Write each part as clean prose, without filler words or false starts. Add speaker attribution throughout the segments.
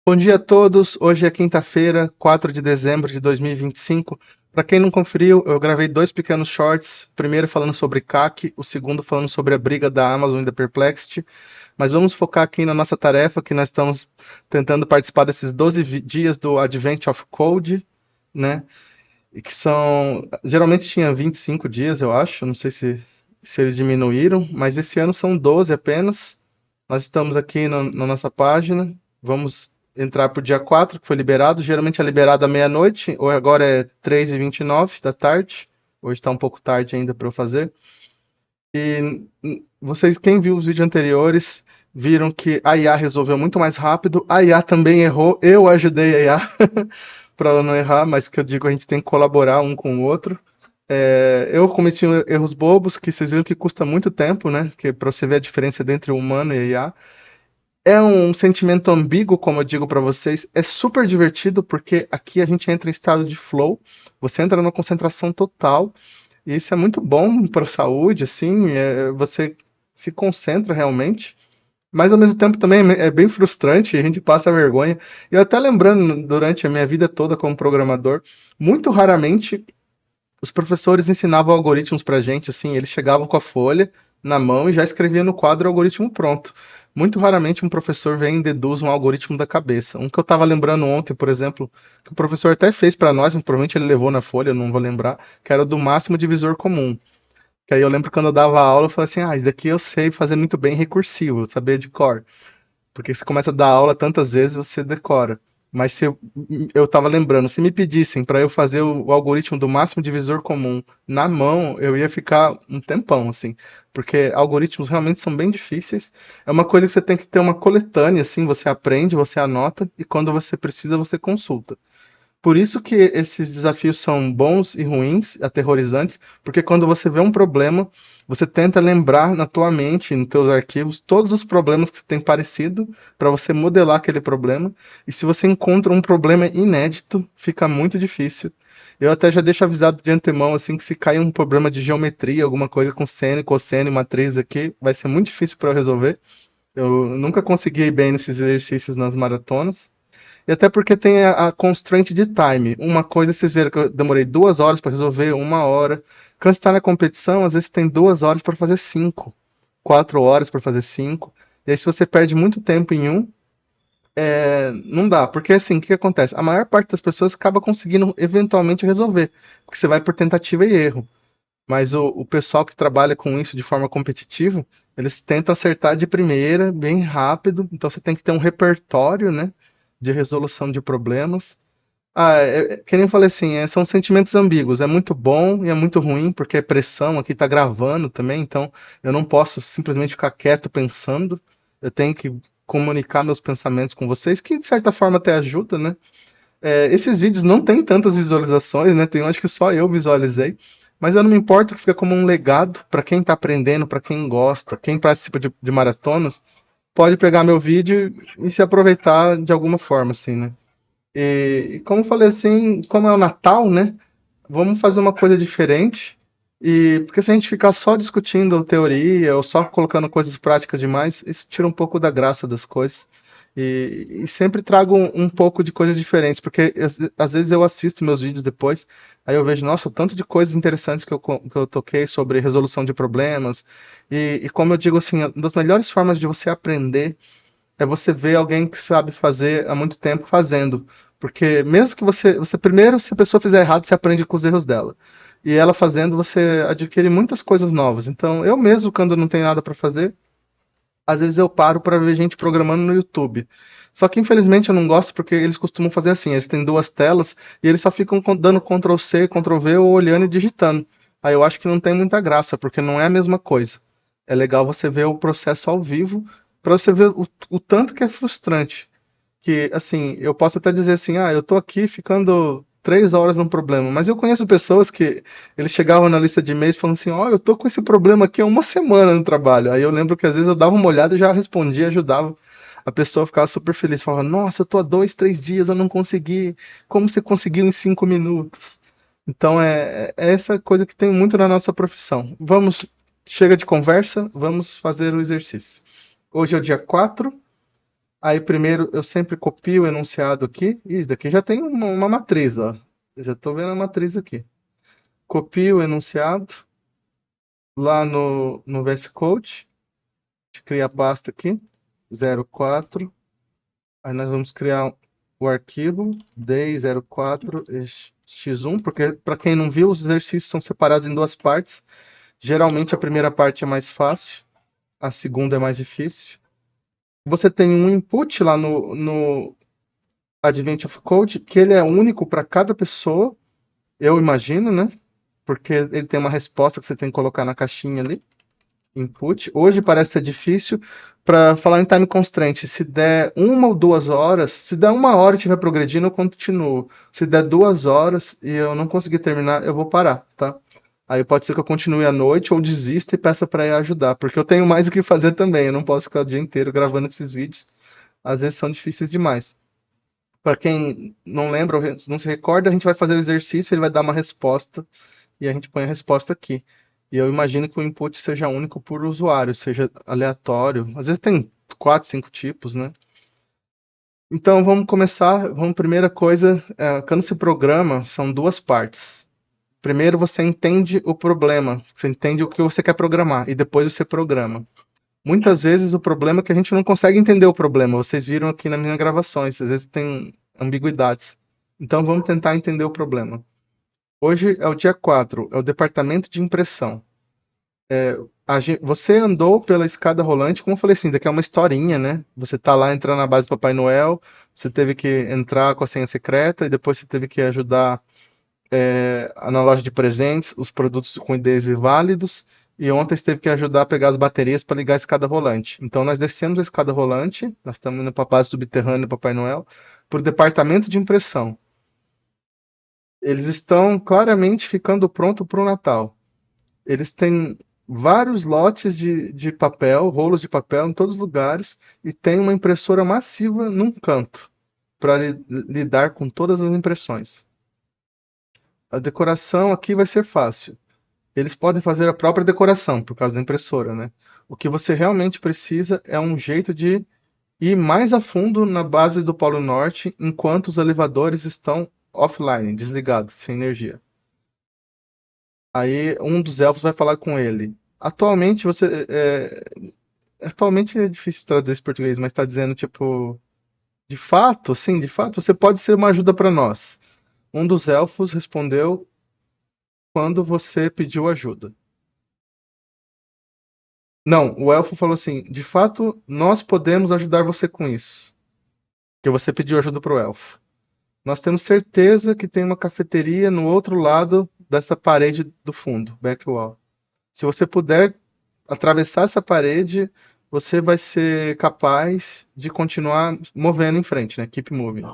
Speaker 1: Bom dia a todos. Hoje é quinta-feira, 4 de dezembro de 2025. Para quem não conferiu, eu gravei dois pequenos shorts, o primeiro falando sobre CAC, o segundo falando sobre a briga da Amazon e da Perplexity. Mas vamos focar aqui na nossa tarefa, que nós estamos tentando participar desses 12 dias do Advent of Code, né? E que são, geralmente tinha 25 dias, eu acho, não sei se eles diminuíram, mas esse ano são 12 apenas. Nós estamos aqui na nossa página, vamos entrar para o dia 4, que foi liberado. Geralmente é liberado à meia-noite, ou agora é 3h29 da tarde. Hoje está um pouco tarde ainda para eu fazer. E vocês, quem viu os vídeos anteriores, viram que a IA resolveu muito mais rápido. A IA também errou, eu ajudei a IA para ela não errar, mas que eu digo, a gente tem que colaborar um com o outro. Eu cometi erros bobos que vocês viram que custa muito tempo, né? Que para você ver a diferença entre o humano e a IA. É um sentimento ambíguo, como eu digo para vocês. É super divertido porque aqui a gente entra em estado de flow. Você entra numa concentração total e isso é muito bom para a saúde, assim. Você se concentra realmente. Mas ao mesmo tempo também é bem frustrante, a gente passa vergonha. Eu até lembrando durante a minha vida toda como programador, muito raramente os professores ensinavam algoritmos pra gente, assim, eles chegavam com a folha na mão e já escreviam no quadro o algoritmo pronto. Muito raramente um professor vem e deduz um algoritmo da cabeça. Um que eu estava lembrando ontem, por exemplo, que o professor até fez para nós, mas provavelmente ele levou na folha, não vou lembrar, que era o do máximo divisor comum. Que aí eu lembro que quando eu dava aula, eu falava assim, isso daqui eu sei fazer muito bem recursivo, eu sabia de cor. Porque você começa a dar aula tantas vezes, você decora. Mas se eu estava lembrando, se me pedissem para eu fazer o algoritmo do máximo divisor comum na mão, eu ia ficar um tempão, assim. Porque algoritmos realmente são bem difíceis. É uma coisa que você tem que ter uma coletânea, assim, você aprende, você anota, e quando você precisa, você consulta. Por isso que esses desafios são bons e ruins, aterrorizantes, porque quando você vê um problema, você tenta lembrar na tua mente, nos teus arquivos, todos os problemas que você tem parecido para você modelar aquele problema. E se você encontra um problema inédito, fica muito difícil. Eu até já deixo avisado de antemão assim que se cair um problema de geometria, alguma coisa com seno, cosseno e matriz aqui, vai ser muito difícil para eu resolver. Eu nunca consegui ir bem nesses exercícios nas maratonas. E até porque tem a constraint de time. Uma coisa, vocês viram que eu demorei 2 horas para resolver, 1 hora. Quando você está na competição, às vezes tem 2 horas para fazer cinco, 4 horas para fazer cinco. E aí, se você perde muito tempo em um, não dá. Porque assim, o que acontece? A maior parte das pessoas acaba conseguindo eventualmente resolver, porque você vai por tentativa e erro. Mas o pessoal que trabalha com isso de forma competitiva, eles tentam acertar de primeira, bem rápido. Então você tem que ter um repertório, né, de resolução de problemas. Que nem eu falei assim, são sentimentos ambíguos. É muito bom e é muito ruim, porque é pressão, aqui tá gravando também, então eu não posso simplesmente ficar quieto pensando. Eu tenho que comunicar meus pensamentos com vocês, que de certa forma até ajuda, né? Esses vídeos não têm tantas visualizações, né? Tem acho que só eu visualizei. Mas eu não me importo que fica como um legado para quem está aprendendo, para quem gosta, quem participa de maratonas, pode pegar meu vídeo e se aproveitar de alguma forma, assim, né? E como eu falei assim, como é o Natal, né? Vamos fazer uma coisa diferente. E porque se a gente ficar só discutindo teoria ou só colocando coisas práticas demais, isso tira um pouco da graça das coisas. E sempre trago um pouco de coisas diferentes, porque às vezes eu assisto meus vídeos depois, aí eu vejo, nossa, o tanto de coisas interessantes que eu toquei sobre resolução de problemas. E como eu digo assim, uma das melhores formas de você aprender é você ver alguém que sabe fazer há muito tempo fazendo. Porque mesmo que você primeiro, se a pessoa fizer errado, você aprende com os erros dela. E ela fazendo, você adquire muitas coisas novas. Então, eu mesmo, quando não tenho nada para fazer, às vezes eu paro para ver gente programando no YouTube. Só que infelizmente eu não gosto porque eles costumam fazer assim, eles têm duas telas e eles só ficam dando Ctrl C, Ctrl V ou olhando e digitando. Aí eu acho que não tem muita graça, porque não é a mesma coisa. É legal você ver o processo ao vivo para você ver o tanto que é frustrante. Que assim, eu posso até dizer assim, eu tô aqui ficando 3 horas num problema, mas eu conheço pessoas que eles chegavam na lista de e-mails falando assim, eu tô com esse problema aqui há uma semana no trabalho. Aí eu lembro que às vezes eu dava uma olhada e já respondia, ajudava. A pessoa ficava super feliz, falava, nossa, eu tô há 2, 3 dias, eu não consegui. Como você conseguiu em 5 minutos? Então é essa coisa que tem muito na nossa profissão. Chega de conversa, vamos fazer o exercício. Hoje é o dia 4. Aí primeiro eu sempre copio o enunciado aqui. Isso daqui já tem uma matriz, ó. Eu já estou vendo a matriz aqui. Copio o enunciado lá no VS Code. A gente cria a pasta aqui, 04. Aí nós vamos criar o arquivo day04x1, porque para quem não viu, os exercícios são separados em duas partes. Geralmente a primeira parte é mais fácil, a segunda é mais difícil. Você tem um input lá no Advent of Code, que ele é único para cada pessoa, eu imagino, né? Porque ele tem uma resposta que você tem que colocar na caixinha ali, input. Hoje parece ser difícil. Para falar em time constraint, se der 1 ou 2 horas, se der 1 hora e estiver progredindo, eu continuo. Se der 2 horas e eu não conseguir terminar, eu vou parar, tá? Aí pode ser que eu continue à noite ou desista e peça para ir ajudar, porque eu tenho mais o que fazer também. Eu não posso ficar o dia inteiro gravando esses vídeos. Às vezes são difíceis demais. Para quem não lembra ou não se recorda, a gente vai fazer o exercício, ele vai dar uma resposta e a gente põe a resposta aqui. E eu imagino que o input seja único por usuário, seja aleatório. Às vezes tem 4, 5 tipos, né? Então vamos começar. Primeira coisa, quando se programa, são duas partes. Primeiro você entende o problema, você entende o que você quer programar, e depois você programa. Muitas vezes o problema é que a gente não consegue entender o problema. Vocês viram aqui nas minhas gravações, às vezes tem ambiguidades. Então vamos tentar entender o problema. Hoje é o dia 4, é o departamento de impressão. Você andou pela escada rolante, como eu falei assim, daqui é uma historinha, né? Você tá lá entrando na base do Papai Noel, você teve que entrar com a senha secreta e depois você teve que ajudar na loja de presentes, os produtos com IDs válidos, e ontem você teve que ajudar a pegar as baterias para ligar a escada rolante. Então nós descemos a escada rolante, nós estamos indo para a base subterrânea do Papai Noel, para o departamento de impressão. Eles estão claramente ficando prontos para o Natal. Eles têm vários lotes de papel, rolos de papel em todos os lugares, e tem uma impressora massiva num canto para lidar com todas as impressões. A decoração aqui vai ser fácil. Eles podem fazer a própria decoração por causa da impressora, né? O que você realmente precisa é um jeito de ir mais a fundo na base do Polo Norte enquanto os elevadores estão offline, desligados, sem energia. Aí um dos elfos vai falar com ele. Atualmente é difícil traduzir esse português, mas está dizendo tipo, de fato, sim, de fato, você pode ser uma ajuda para nós. Um dos elfos respondeu quando você pediu ajuda. Não, o elfo falou assim: de fato, nós podemos ajudar você com isso. Que você pediu ajuda para o elfo. Nós temos certeza que tem uma cafeteria no outro lado dessa parede do fundo, back wall. Se você puder atravessar essa parede, você vai ser capaz de continuar movendo em frente, né? Keep moving.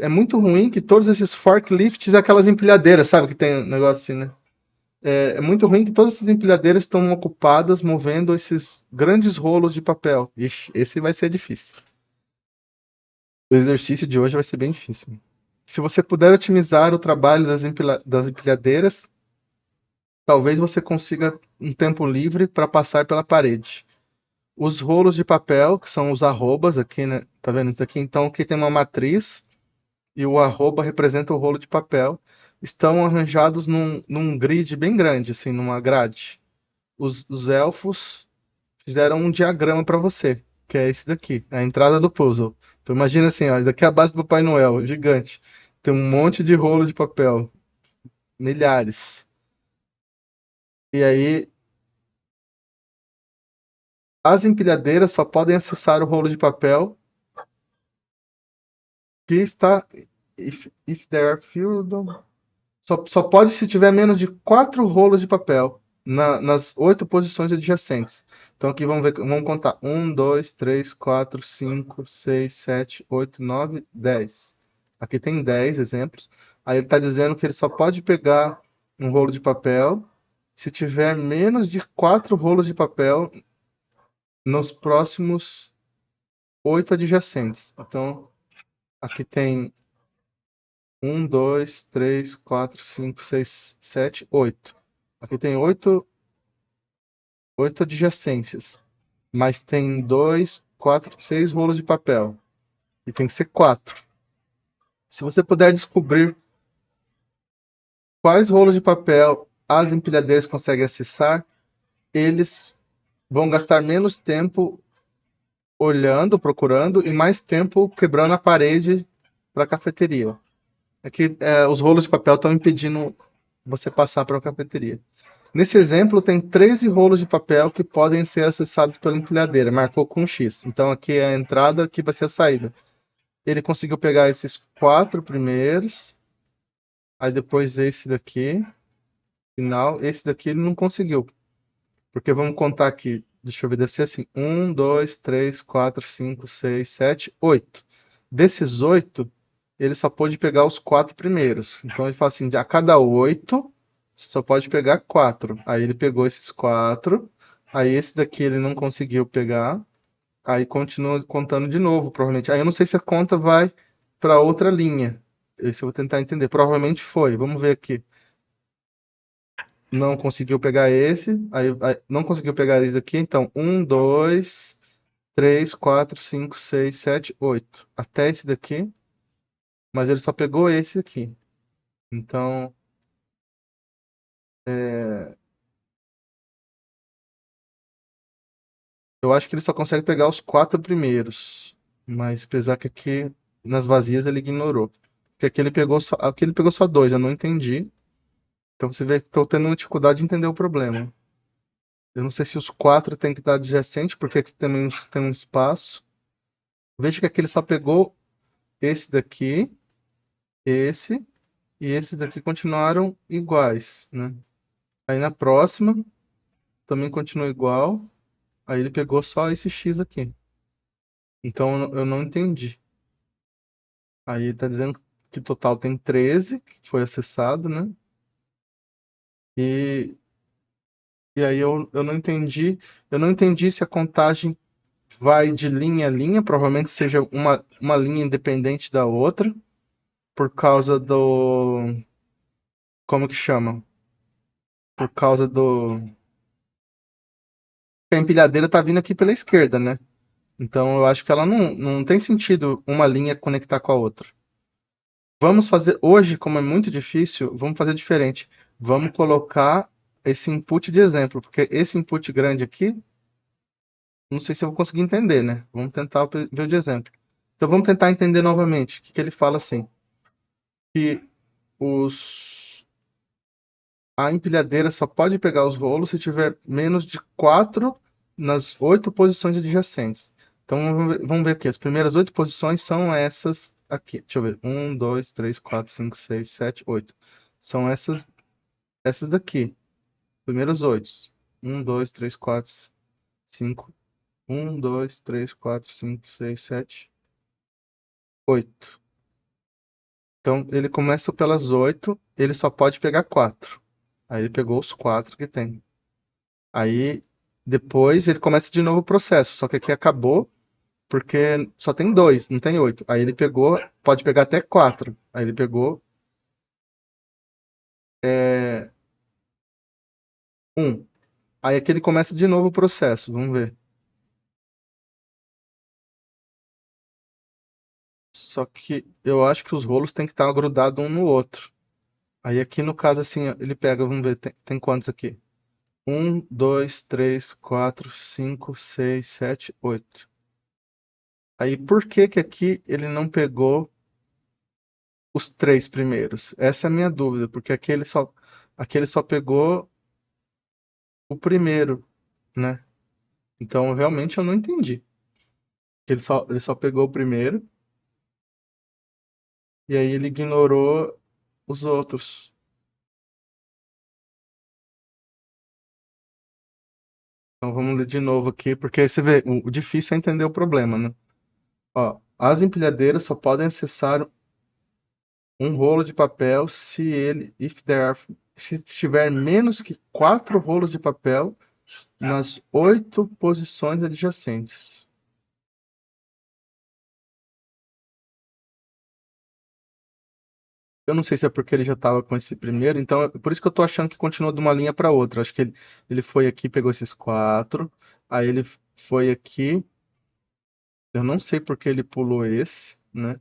Speaker 1: É muito ruim que todos esses forklifts, aquelas empilhadeiras, sabe? Que tem um negócio assim, né? É muito ruim que todas essas empilhadeiras estão ocupadas movendo esses grandes rolos de papel. Ixi, esse vai ser difícil. O exercício de hoje vai ser bem difícil. Se você puder otimizar o trabalho das empilhadeiras, talvez você consiga um tempo livre para passar pela parede. Os rolos de papel, que são os arrobas aqui, né? Tá vendo isso aqui? Então, aqui tem uma matriz e o arroba representa o rolo de papel. Estão arranjados num grid bem grande, assim, numa grade. Os elfos fizeram um diagrama para você, que é esse daqui, a entrada do puzzle. Então imagina assim, ó, isso daqui é a base do Papai Noel, gigante. Tem um monte de rolo de papel, milhares. E aí as empilhadeiras só podem acessar o rolo de papel que está if there are fewer só pode se tiver menos de 4 rolos de papel nas 8 posições adjacentes. Então aqui vamos contar. 1, 2, 3, 4, 5, 6, 7, 8, 9, 10. Aqui tem 10 exemplos. Aí ele está dizendo que ele só pode pegar um rolo de papel se tiver menos de 4 rolos de papel nos próximos 8 adjacentes. Então aqui tem 1, 2, 3, 4, 5, 6, 7, 8. Aqui tem oito adjacências, mas tem dois 6 rolos de papel. E tem que ser 4. Se você puder descobrir quais rolos de papel as empilhadeiras conseguem acessar, eles vão gastar menos tempo olhando, procurando, e mais tempo quebrando a parede para a cafeteria. Aqui, os rolos de papel estão impedindo você passar para a cafeteria. Nesse exemplo, tem 13 rolos de papel que podem ser acessados pela empilhadeira, marcou com X. Então, aqui é a entrada, aqui vai ser a saída. Ele conseguiu pegar esses 4 primeiros, aí depois esse daqui, final, esse daqui ele não conseguiu. Porque vamos contar aqui, deixa eu ver, deve ser assim, 1, 2, 3, 4, 5, 6, 7, 8. Desses 8, ele só pôde pegar os 4 primeiros. Então ele fala assim, a cada 8, só pode pegar 4. Aí ele pegou esses 4, aí esse daqui ele não conseguiu pegar, aí continua contando de novo, provavelmente. Aí eu não sei se a conta vai para outra linha. Esse eu vou tentar entender. Provavelmente foi. Vamos ver aqui. Não conseguiu pegar esse. Aí não conseguiu pegar esse aqui. Então, 1, 2, 3, 4, 5, 6, 7, 8. Até esse daqui. Mas ele só pegou esse aqui. Então, eu acho que ele só consegue pegar os 4 primeiros. Mas apesar que aqui nas vazias ele ignorou. Porque aqui ele pegou só 2. Eu não entendi. Então você vê que estou tendo uma dificuldade de entender o problema. Eu não sei se os 4 tem que estar adjacente, porque aqui também tem um espaço. Veja que aqui ele só pegou esse daqui, esse, e esses daqui continuaram iguais, né? Aí na próxima, também continua igual. Aí ele pegou só esse X aqui. Então eu não entendi. Aí ele tá dizendo que total tem 13, que foi acessado, né? E, e aí eu não entendi. Eu não entendi se a contagem vai de linha a linha, provavelmente seja uma linha independente da outra, por causa do. Como que chama? Por causa do. A empilhadeira tá vindo aqui pela esquerda, né? Então eu acho que ela não tem sentido uma linha conectar com a outra. Vamos fazer. Hoje, como é muito difícil, vamos fazer diferente. Vamos colocar esse input de exemplo, porque esse input grande aqui, não sei se eu vou conseguir entender, né? Vamos tentar ver o de exemplo. Então vamos tentar entender novamente. O que ele fala assim? Que a empilhadeira só pode pegar os rolos se tiver menos de 4 nas 8 posições adjacentes. Então vamos ver aqui. As primeiras 8 posições são essas aqui. Deixa eu ver. 1, 2, 3, 4, 5, 6, 7, 8. São essas daqui. Primeiras 8. 1, 2, 3, 4, 5. 1, 2, 3, 4, 5, 6, 7, 8. Então ele começa pelas 8, ele só pode pegar 4. Aí ele pegou os 4 que tem. Aí depois ele começa de novo o processo, só que aqui acabou porque só tem 2, não tem 8. Aí ele pegou, pode pegar até 4. Aí ele pegou 1. Aí aqui ele começa de novo o processo, vamos ver. Só que eu acho que os rolos têm que estar grudados um no outro. Aí aqui no caso assim, ó, ele pega, vamos ver, tem quantos aqui? 1, 2, 3, 4, 5, 6, 7, 8. Aí por que que aqui ele não pegou os 3 primeiros? Essa é a minha dúvida, porque aqui ele só pegou o primeiro, né? Então realmente eu não entendi. Ele só pegou o primeiro e aí ele ignorou os outros. Então vamos ler de novo aqui, porque aí você vê, o difícil é entender o problema, né? Ó, as empilhadeiras só podem acessar um rolo de papel se tiver menos que 4 rolos de papel nas 8 posições adjacentes. Eu não sei se é porque ele já estava com esse primeiro, então por isso que eu estou achando que continua de uma linha para outra. Acho que ele foi aqui, pegou esses 4, aí ele foi aqui, Eu não sei porque ele pulou esse, né?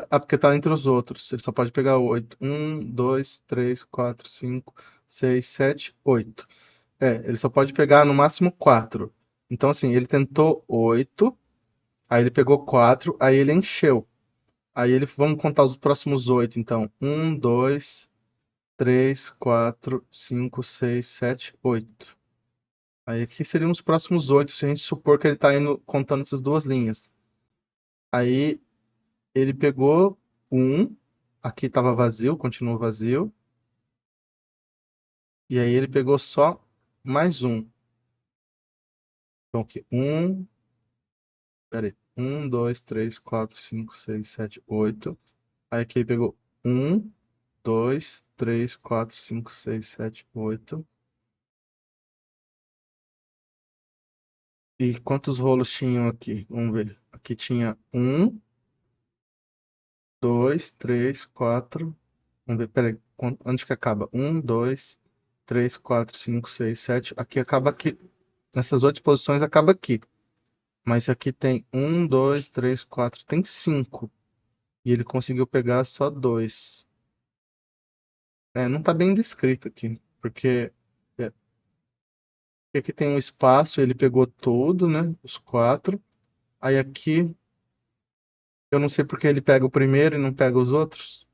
Speaker 1: Porque tá entre os outros. Ele só pode pegar 8. 1, 2, 3, 4, 5, 6, 7, 8. Ele só pode pegar no máximo 4. Então, assim, ele tentou 8, aí ele pegou 4, aí ele encheu. Vamos contar os próximos 8, então. 1, 2, 3, 4, 5, 6, 7, 8. Aí aqui seriam os próximos 8, se a gente supor que ele está indo contando essas duas linhas. Aí ele pegou 1, aqui estava vazio, continuou vazio. E aí ele pegou só mais um. Então aqui, peraí, 1, 2, 3, 4, 5, 6, 7, 8. Aí aqui ele pegou 1, 2, 3, 4, 5, 6, 7, 8. E quantos rolos tinham aqui? Vamos ver. Aqui tinha 1, 2, 3, 4. Vamos ver, peraí, onde que acaba? 1, 2, 3, 4, 5, 6, 7. Aqui acaba aqui. Nessas 8 posições acaba aqui. Mas aqui tem 1, 2, 3, 4. Tem 5. E ele conseguiu pegar só 2. Não tá bem descrito aqui. É, aqui tem um espaço, ele pegou tudo, né? Os 4. Aí aqui, eu não sei porque ele pega o primeiro e não pega os outros.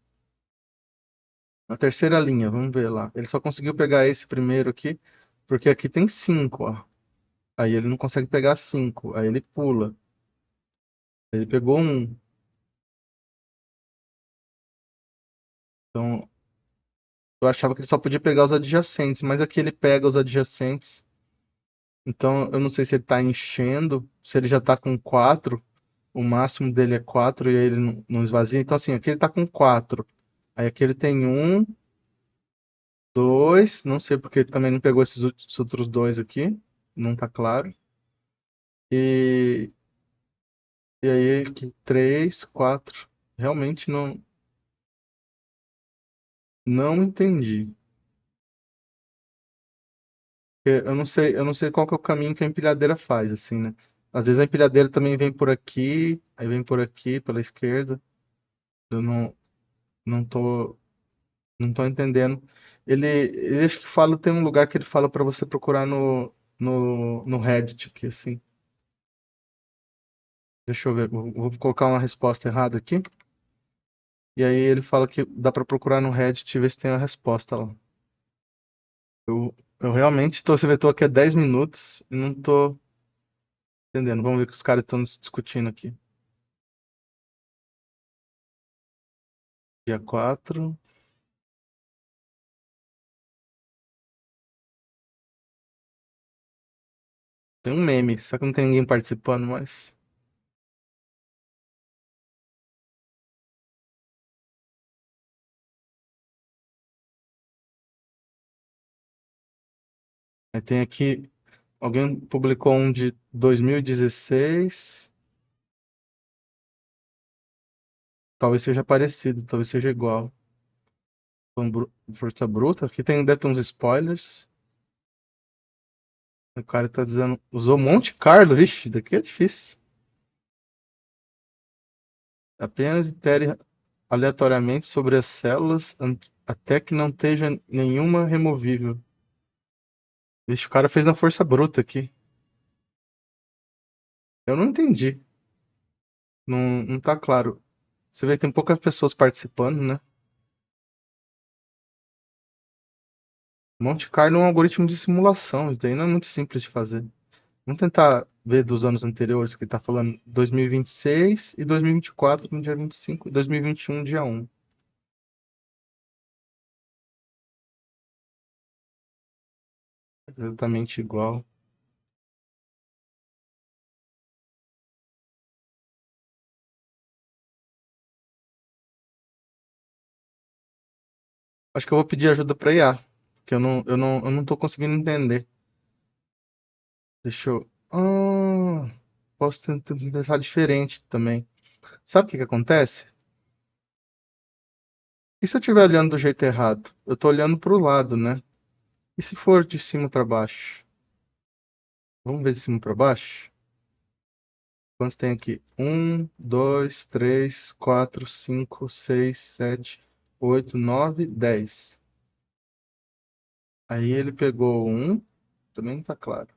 Speaker 1: Na terceira linha, vamos ver lá. Ele só conseguiu pegar esse primeiro aqui, porque aqui tem 5, ó. Aí ele não consegue pegar 5. Aí ele pula. Ele pegou um. Então, eu achava que ele só podia pegar os adjacentes, mas aqui ele pega os adjacentes. Então, eu não sei se ele tá enchendo, se ele já tá com 4. O máximo dele é 4 e aí ele não esvazia. Então, assim, aqui ele tá com 4. Aí aqui ele tem 1, 2. Não sei porque ele também não pegou esses outros 2 aqui. Não tá claro. E, e aí aqui 3, 4. Realmente não entendi. Eu não sei qual que é o caminho que a empilhadeira faz, assim, né? Às vezes a empilhadeira também vem por aqui, aí vem por aqui, pela esquerda. Eu não tô, não tô entendendo. Ele acho que fala, tem um lugar que ele fala para você procurar no Reddit aqui, assim. Deixa eu ver, vou colocar uma resposta errada aqui. E aí ele fala que dá para procurar no Reddit e ver se tem a resposta lá. Eu realmente tô, você vê, tô aqui há 10 minutos e não tô entendendo. Vamos ver o que os caras estão discutindo aqui. Dia 4. Tem um meme, só que não tem ninguém participando, mas. Aí tem aqui. Alguém publicou um de 2016. Talvez seja parecido, talvez seja igual. Força Bruta. Aqui deve ter uns spoilers. O cara tá dizendo. Usou Monte Carlo, vixe, daqui é difícil. Apenas itere aleatoriamente sobre as células até que não esteja nenhuma removível. Vixe, o cara fez na Força Bruta aqui. Eu não entendi. Não tá claro. Você vê que tem poucas pessoas participando, né? Monte Carlo é um algoritmo de simulação. Isso daí não é muito simples de fazer. Vamos tentar ver dos anos anteriores, que está falando 2026 e 2024 no dia 25 e 2021 dia 1. Exatamente igual. Acho que eu vou pedir ajuda para IA, porque eu não tô conseguindo entender. Deixa eu. Posso tentar pensar diferente também. Sabe o que que acontece? E se eu estiver olhando do jeito errado? Eu tô olhando para o lado, né? E se for de cima para baixo? Vamos ver de cima para baixo? Quantos tem aqui? 1, 2, 3, 4, 5, 6, 7, 8, 9, 10. Aí ele pegou um, também não tá claro.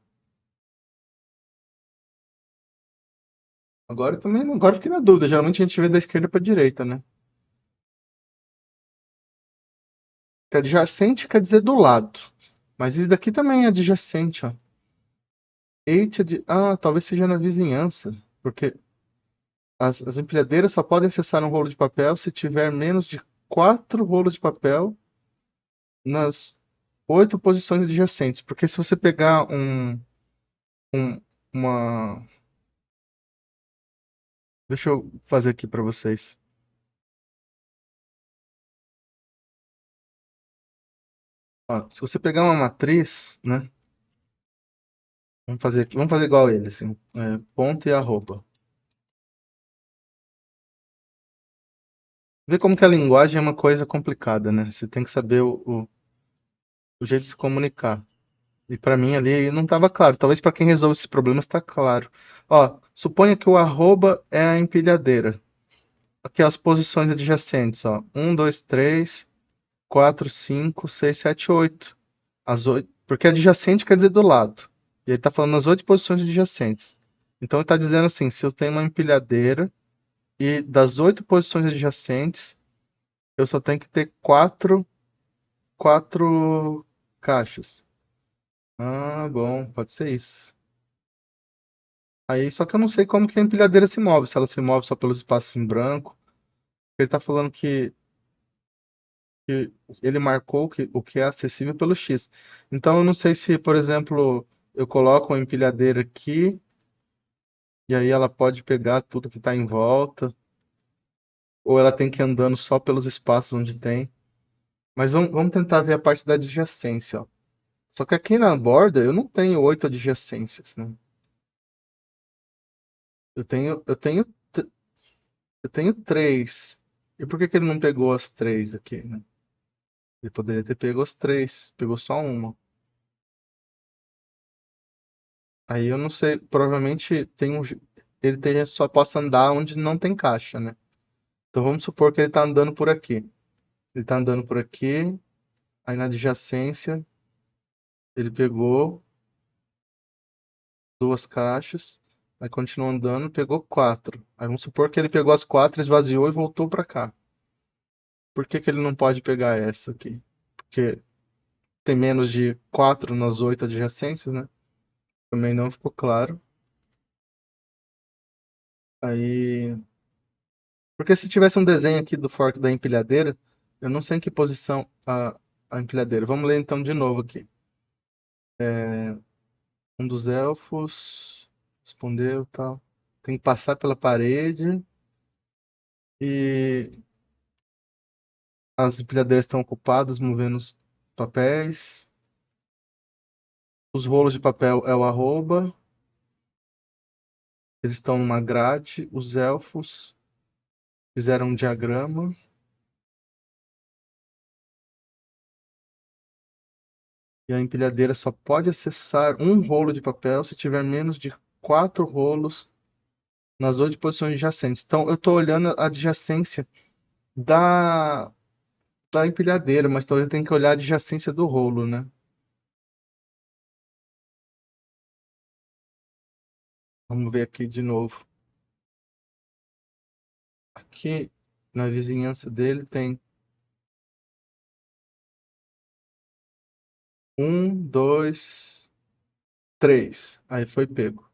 Speaker 1: Agora fiquei na dúvida. Geralmente a gente vê da esquerda para direita, né? Que adjacente quer dizer do lado. Mas isso daqui também é adjacente, ó. Talvez seja na vizinhança. Porque as empilhadeiras só podem acessar um rolo de papel se tiver menos de 4 rolos de papel nas 8 posições adjacentes. Porque se você pegar um- uma. Deixa eu fazer aqui para vocês. Ó, se você pegar uma matriz, né? Vamos fazer aqui, vamos fazer igual ele, assim, ponto e arroba. Vê como que a linguagem é uma coisa complicada, né? Você tem que saber o jeito de se comunicar. E para mim ali não estava claro. Talvez para quem resolve esse problema está claro. Ó, suponha que o arroba é a empilhadeira. Aqui as posições adjacentes, ó. 1, 2, 3, 4, 5, 6, 7, 8. As 8, porque adjacente quer dizer do lado. E ele está falando as 8 posições adjacentes. Então ele está dizendo assim, se eu tenho uma empilhadeira e das 8 posições adjacentes, eu só tenho que ter quatro caixas. Ah, bom, pode ser isso. Aí, só que eu não sei como que a empilhadeira se move, se ela se move só pelos espaços em branco. Ele está falando que ele marcou o que é acessível pelo X. Então eu não sei se, por exemplo, eu coloco uma empilhadeira aqui e aí ela pode pegar tudo que está em volta, ou ela tem que ir andando só pelos espaços onde tem. Mas vamos tentar ver a parte da adjacência, ó. Só que aqui na borda eu não tenho 8 adjacências, né? Eu tenho, eu tenho, eu tenho 3. E por que que ele não pegou as 3 aqui, né? Ele poderia ter pego as 3, pegou só uma. Aí eu não sei, provavelmente ele só possa andar onde não tem caixa, né? Então vamos supor que ele tá andando por aqui. Ele tá andando por aqui, aí na adjacência ele pegou 2 caixas, aí continuou andando, pegou 4. Aí vamos supor que ele pegou as 4, esvaziou e voltou para cá. Por que que ele não pode pegar essa aqui? Porque tem menos de 4 nas 8 adjacências, né? Também não ficou claro. Aí. Porque se tivesse um desenho aqui do fork da empilhadeira, eu não sei em que posição a empilhadeira. Vamos ler então de novo aqui. Um dos elfos respondeu, tal. Tem que passar pela parede e as empilhadeiras estão ocupadas, movendo os papéis. Os rolos de papel é o arroba. Eles estão numa grade. Os elfos fizeram um diagrama. E a empilhadeira só pode acessar um rolo de papel se tiver menos de 4 rolos nas 8 posições adjacentes. Então, eu estou olhando a adjacência da, da empilhadeira, mas talvez eu tenha que olhar a adjacência do rolo, né? Vamos ver aqui de novo. Aqui na vizinhança dele tem um, dois, três. Aí foi pego.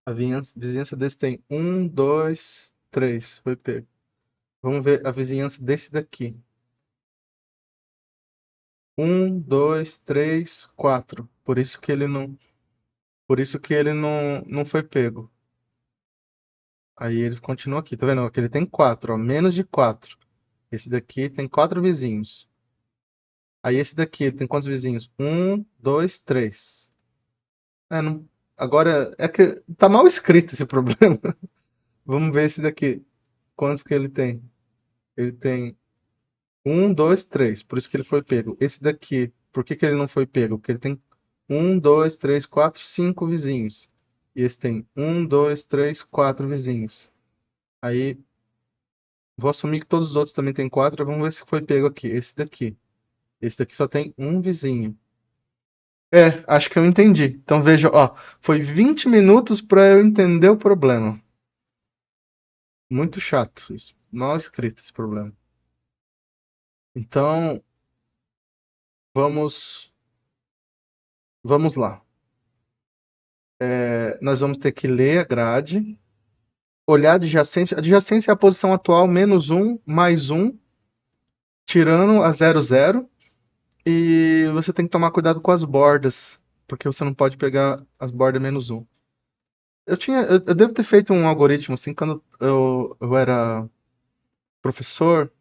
Speaker 1: A vizinhança desse tem um, dois, três. Foi pego. Vamos ver a vizinhança desse daqui. Um, dois, três, quatro. Por isso que ele não foi pego. Aí ele continua aqui, tá vendo? Aqui ele tem quatro, ó, menos de quatro. Esse daqui tem quatro vizinhos. Aí esse daqui, ele tem quantos vizinhos? Um, dois, três. Agora, é que tá mal escrito esse problema. Vamos ver esse daqui. Quantos que ele tem? Ele tem um, dois, três. Por isso que ele foi pego. Esse daqui, por que que ele não foi pego? Porque ele tem um, dois, três, quatro, cinco vizinhos. e esse tem 1, 2, 3, 4 vizinhos. Aí, vou assumir que todos os outros também têm 4, vamos ver se foi pego aqui. Esse daqui. Esse daqui só tem um vizinho. É, acho que eu entendi. Então veja, ó, foi 20 minutos para eu entender o problema. Muito chato isso. Mal escrito esse problema. Então, vamos, vamos lá. Nós vamos ter que ler a grade, olhar a adjacência. A adjacência é a posição atual menos um mais um, tirando a 00. E você tem que tomar cuidado com as bordas, porque você não pode pegar as bordas menos um. Eu devo ter feito um algoritmo assim quando eu era professor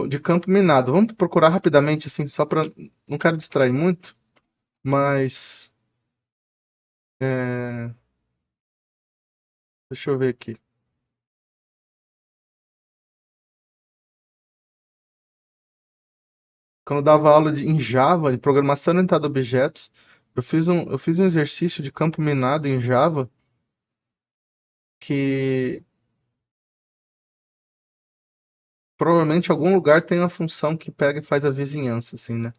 Speaker 1: de campo minado. Vamos procurar rapidamente assim, só para não quero distrair muito, mas é, deixa eu ver aqui. Quando eu dava aula em Java, em programação orientada a objetos, eu fiz um exercício de campo minado em Java que provavelmente em algum lugar tem uma função que pega e faz a vizinhança, assim, né?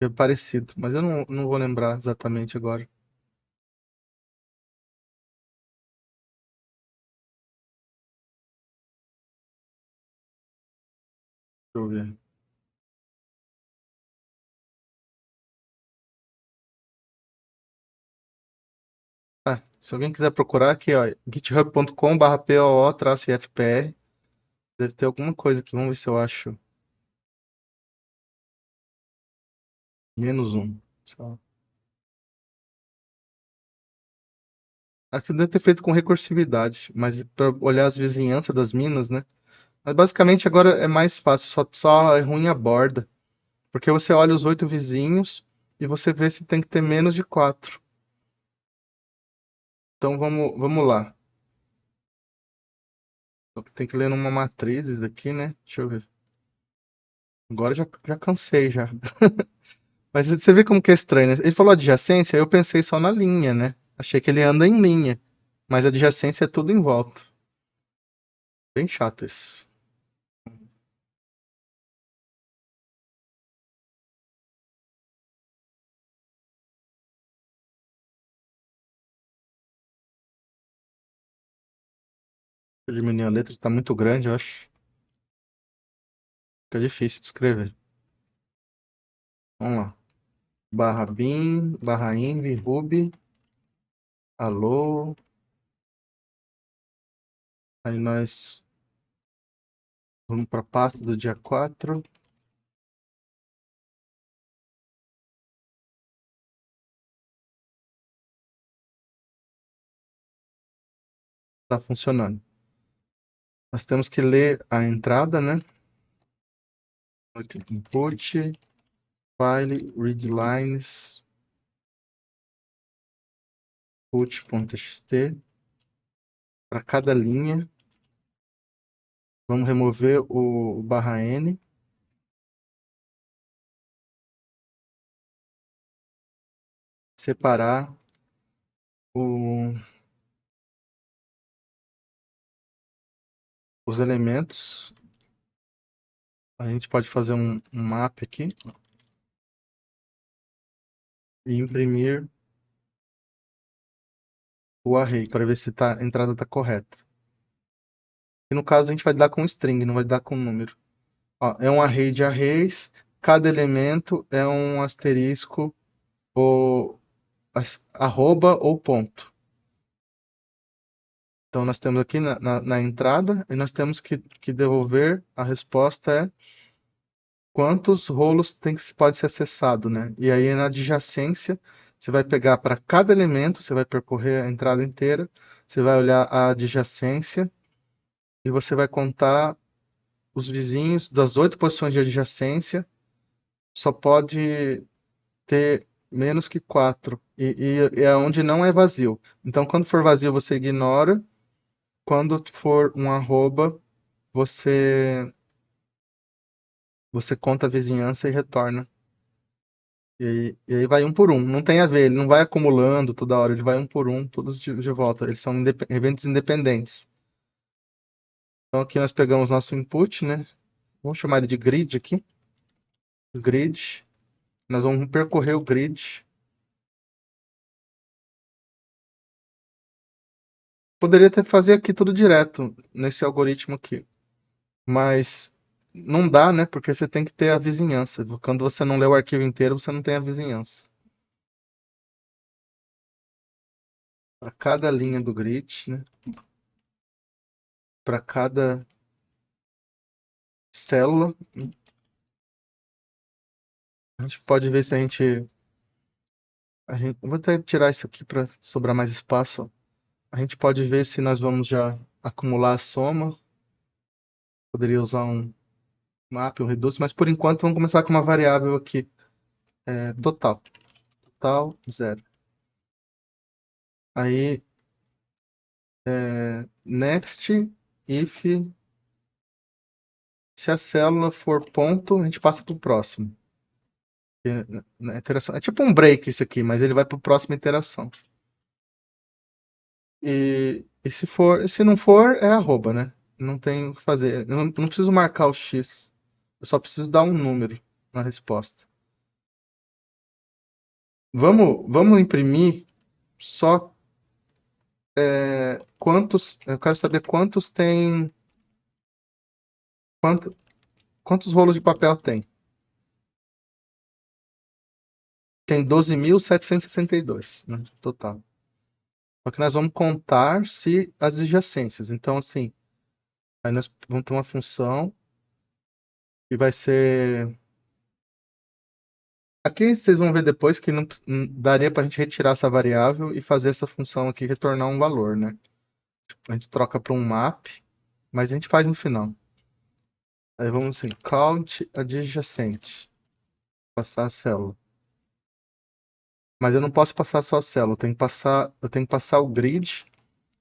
Speaker 1: É parecido, mas eu não vou lembrar exatamente agora. Deixa eu ver. Se alguém quiser procurar aqui, ó, github.com/poo-ifpr, deve ter alguma coisa aqui. Vamos ver se eu acho menos um. Só. Aqui deve ter feito com recursividade, mas para olhar as vizinhanças das minas, né? Mas basicamente agora é mais fácil, só é ruim a borda. Porque você olha os 8 vizinhos e você vê se tem que ter menos de 4. Então vamos lá. Tem que ler numa matriz isso daqui, né? Deixa eu ver. Agora já cansei já. Mas você vê como que é estranho, né? Ele falou adjacência, eu pensei só na linha, né? Achei que ele anda em linha. Mas adjacência é tudo em volta. Bem chato isso. Deixa eu diminuir a letra, tá muito grande, eu acho. Fica difícil de escrever. Vamos lá. Barra bin, barra inv, ruby, alô. Aí nós vamos para a pasta do dia 4. Tá funcionando. Nós temos que ler a entrada, né? Input, file, readlines, put.txt. Para cada linha, vamos remover o barra N, separar o- os elementos. A gente pode fazer um map aqui e imprimir o array para ver se a entrada está correta. E no caso a gente vai lidar com string, não vai lidar com número. Ó, é um array de arrays, cada elemento é um asterisco ou arroba ou ponto. Então nós temos aqui na entrada e nós temos que devolver a resposta é quantos rolos pode ser acessado, né? E aí na adjacência, você vai pegar para cada elemento, você vai percorrer a entrada inteira, você vai olhar a adjacência e você vai contar os vizinhos das 8 posições de adjacência, só pode ter menos que 4 e é onde não é vazio. Então quando for vazio você ignora, quando for um arroba, você conta a vizinhança e retorna. E aí vai um por um. Não tem a ver, ele não vai acumulando toda hora, ele vai um por um, todos de volta. Eles são eventos independentes. Então aqui nós pegamos nosso input, né? Vamos chamar ele de grid aqui. Grid. Nós vamos percorrer o grid. Poderia ter fazer aqui tudo direto nesse algoritmo aqui, mas não dá, né? Porque você tem que ter a vizinhança. Quando você não lê o arquivo inteiro, você não tem a vizinhança. Para cada linha do grid, né? Para cada célula, a gente pode ver se vou até tirar isso aqui para sobrar mais espaço. A gente pode ver se nós vamos já acumular a soma. Poderia usar um map, um reduce, mas por enquanto vamos começar com uma variável aqui, total. Total, zero. Aí, next, if, se a célula for ponto, a gente passa para o próximo. Na iteração, é tipo um break isso aqui, mas ele vai para a próxima iteração. E se não for, é arroba, né? Não tem o que fazer. Eu não preciso marcar o X. Eu só preciso dar um número na resposta. Vamos imprimir só quantos. Eu quero saber quanto- quantos rolos de papel tem. Tem 12.762, né, total. Só que nós vamos contar se as adjacências. Então, assim, aí nós vamos ter uma função que vai ser. Aqui vocês vão ver depois que não daria para a gente retirar essa variável e fazer essa função aqui retornar um valor, né? A gente troca para um map, mas a gente faz no final. Aí vamos assim, count adjacent, passar a célula. Mas eu não posso passar só a célula, eu tenho que passar o grid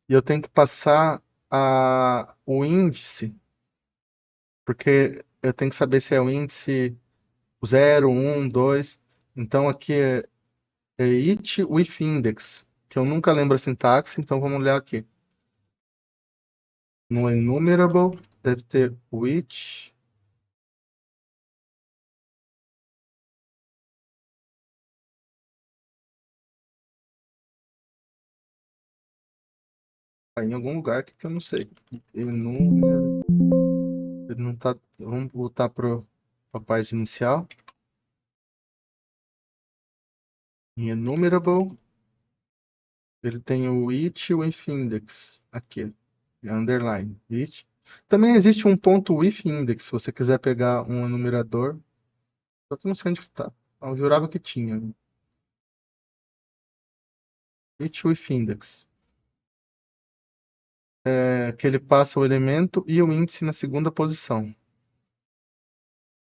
Speaker 1: e eu tenho que passar o índice, porque eu tenho que saber se é o índice 0, 1, 2. Então aqui é it with index, que eu nunca lembro a sintaxe, então vamos olhar aqui. No enumerable deve ter with. Tá em algum lugar que eu não sei. Enumerable. Ele não tá. Vamos voltar para a parte inicial. Em enumerable, ele tem o it with index aqui, underline. It. Também existe um ponto with index, se você quiser pegar um enumerador. Só que eu não sei onde que tá. Eu jurava que tinha. It with index. Que ele passa o elemento e o índice na segunda posição.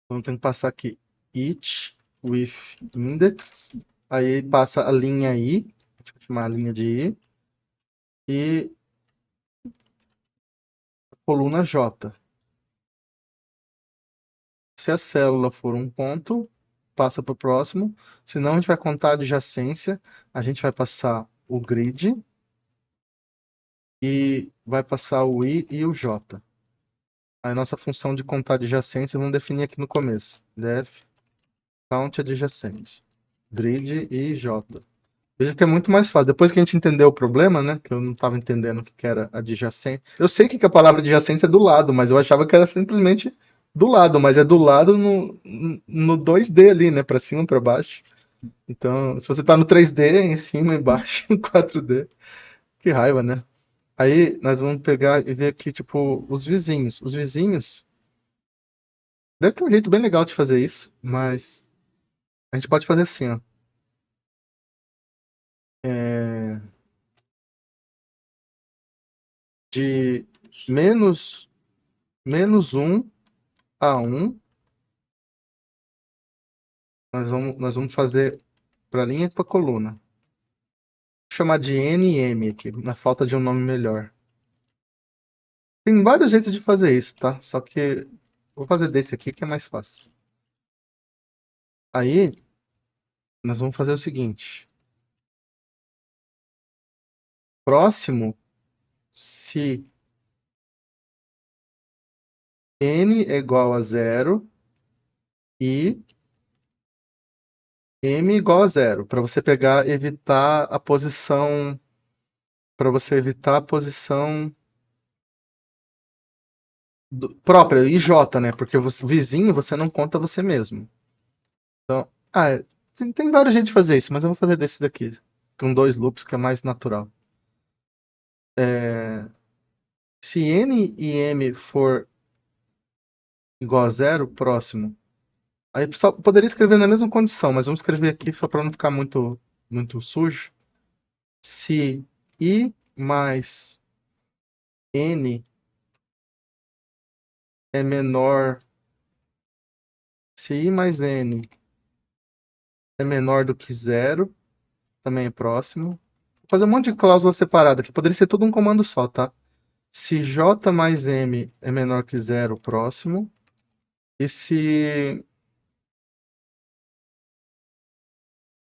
Speaker 1: Então tem que passar aqui it with index. Aí passa a linha i, deixa eu chamar a linha de i, e a coluna j. Se a célula for um ponto, passa para o próximo. Senão a gente vai contar a adjacência, a gente vai passar o grid e vai passar o i e o j. A nossa função de contar adjacência vamos definir aqui no começo. Def count adjacente. Grid e j. Veja que é muito mais fácil. Depois que a gente entendeu o problema, né? Que eu não estava entendendo o que era adjacente. Eu sei que a palavra adjacência é do lado, mas eu achava que era simplesmente do lado, mas é do lado no 2D ali, né? Para cima, para baixo. Então, se você tá no 3D, em cima, embaixo, no 4D. Que raiva, né? Aí nós vamos pegar e ver aqui, tipo, os vizinhos. Os vizinhos. Deve ter um jeito bem legal de fazer isso, mas a gente pode fazer assim, ó. É, de menos 1 a 1, nós vamos fazer para linha e para coluna. Vou chamar de N e M aqui, na falta de um nome melhor. Tem vários jeitos de fazer isso, tá? Só que vou fazer desse aqui que é mais fácil. Aí nós vamos fazer o seguinte. Próximo, se n é igual a zero e m igual a zero, para você pegar, evitar a posição, para você evitar a posição própria, IJ, né? Porque você, vizinho você não conta você mesmo. Então, tem vários jeitos de fazer isso, mas eu vou fazer desse daqui, com dois loops, que é mais natural. Se n e m for igual a zero, próximo. Aí só poderia escrever na mesma condição, mas vamos escrever aqui só para não ficar muito sujo. Se i mais n é menor, se i mais n é menor do que zero, também é próximo. Vou fazer um monte de cláusula separada aqui, poderia ser tudo um comando só, tá? Se j mais m é menor que zero, próximo. E se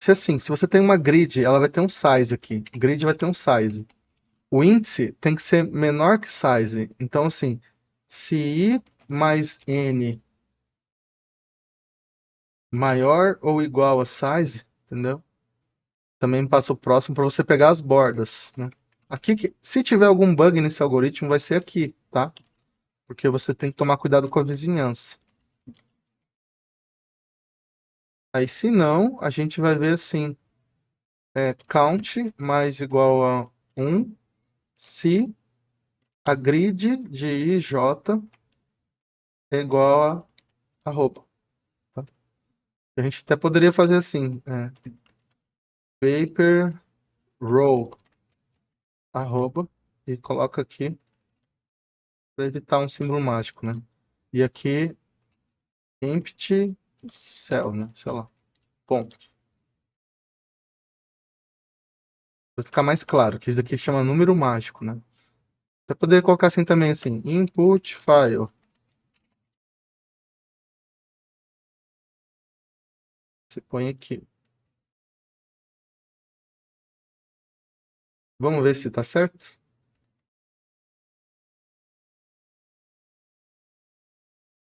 Speaker 1: assim, se você tem uma grid, ela vai ter um size aqui. Grid vai ter um size. O índice tem que ser menor que size. Então, assim, se i mais n maior ou igual a size, entendeu? Também passa o próximo para você pegar as bordas, né? Aqui, se tiver algum bug nesse algoritmo, vai ser aqui, tá? Porque você tem que tomar cuidado com a vizinhança. Aí, se não, a gente vai ver assim, count mais igual a 1 se a grid de IJ é igual a arroba. Tá? A gente até poderia fazer assim, paper row arroba e coloca aqui para evitar um símbolo mágico, né? E aqui empty cell, né? Sei lá, ponto. Para ficar mais claro, que isso aqui chama número mágico, né? Você poderia colocar assim também, assim, input file. Você põe aqui. Vamos ver se está certo?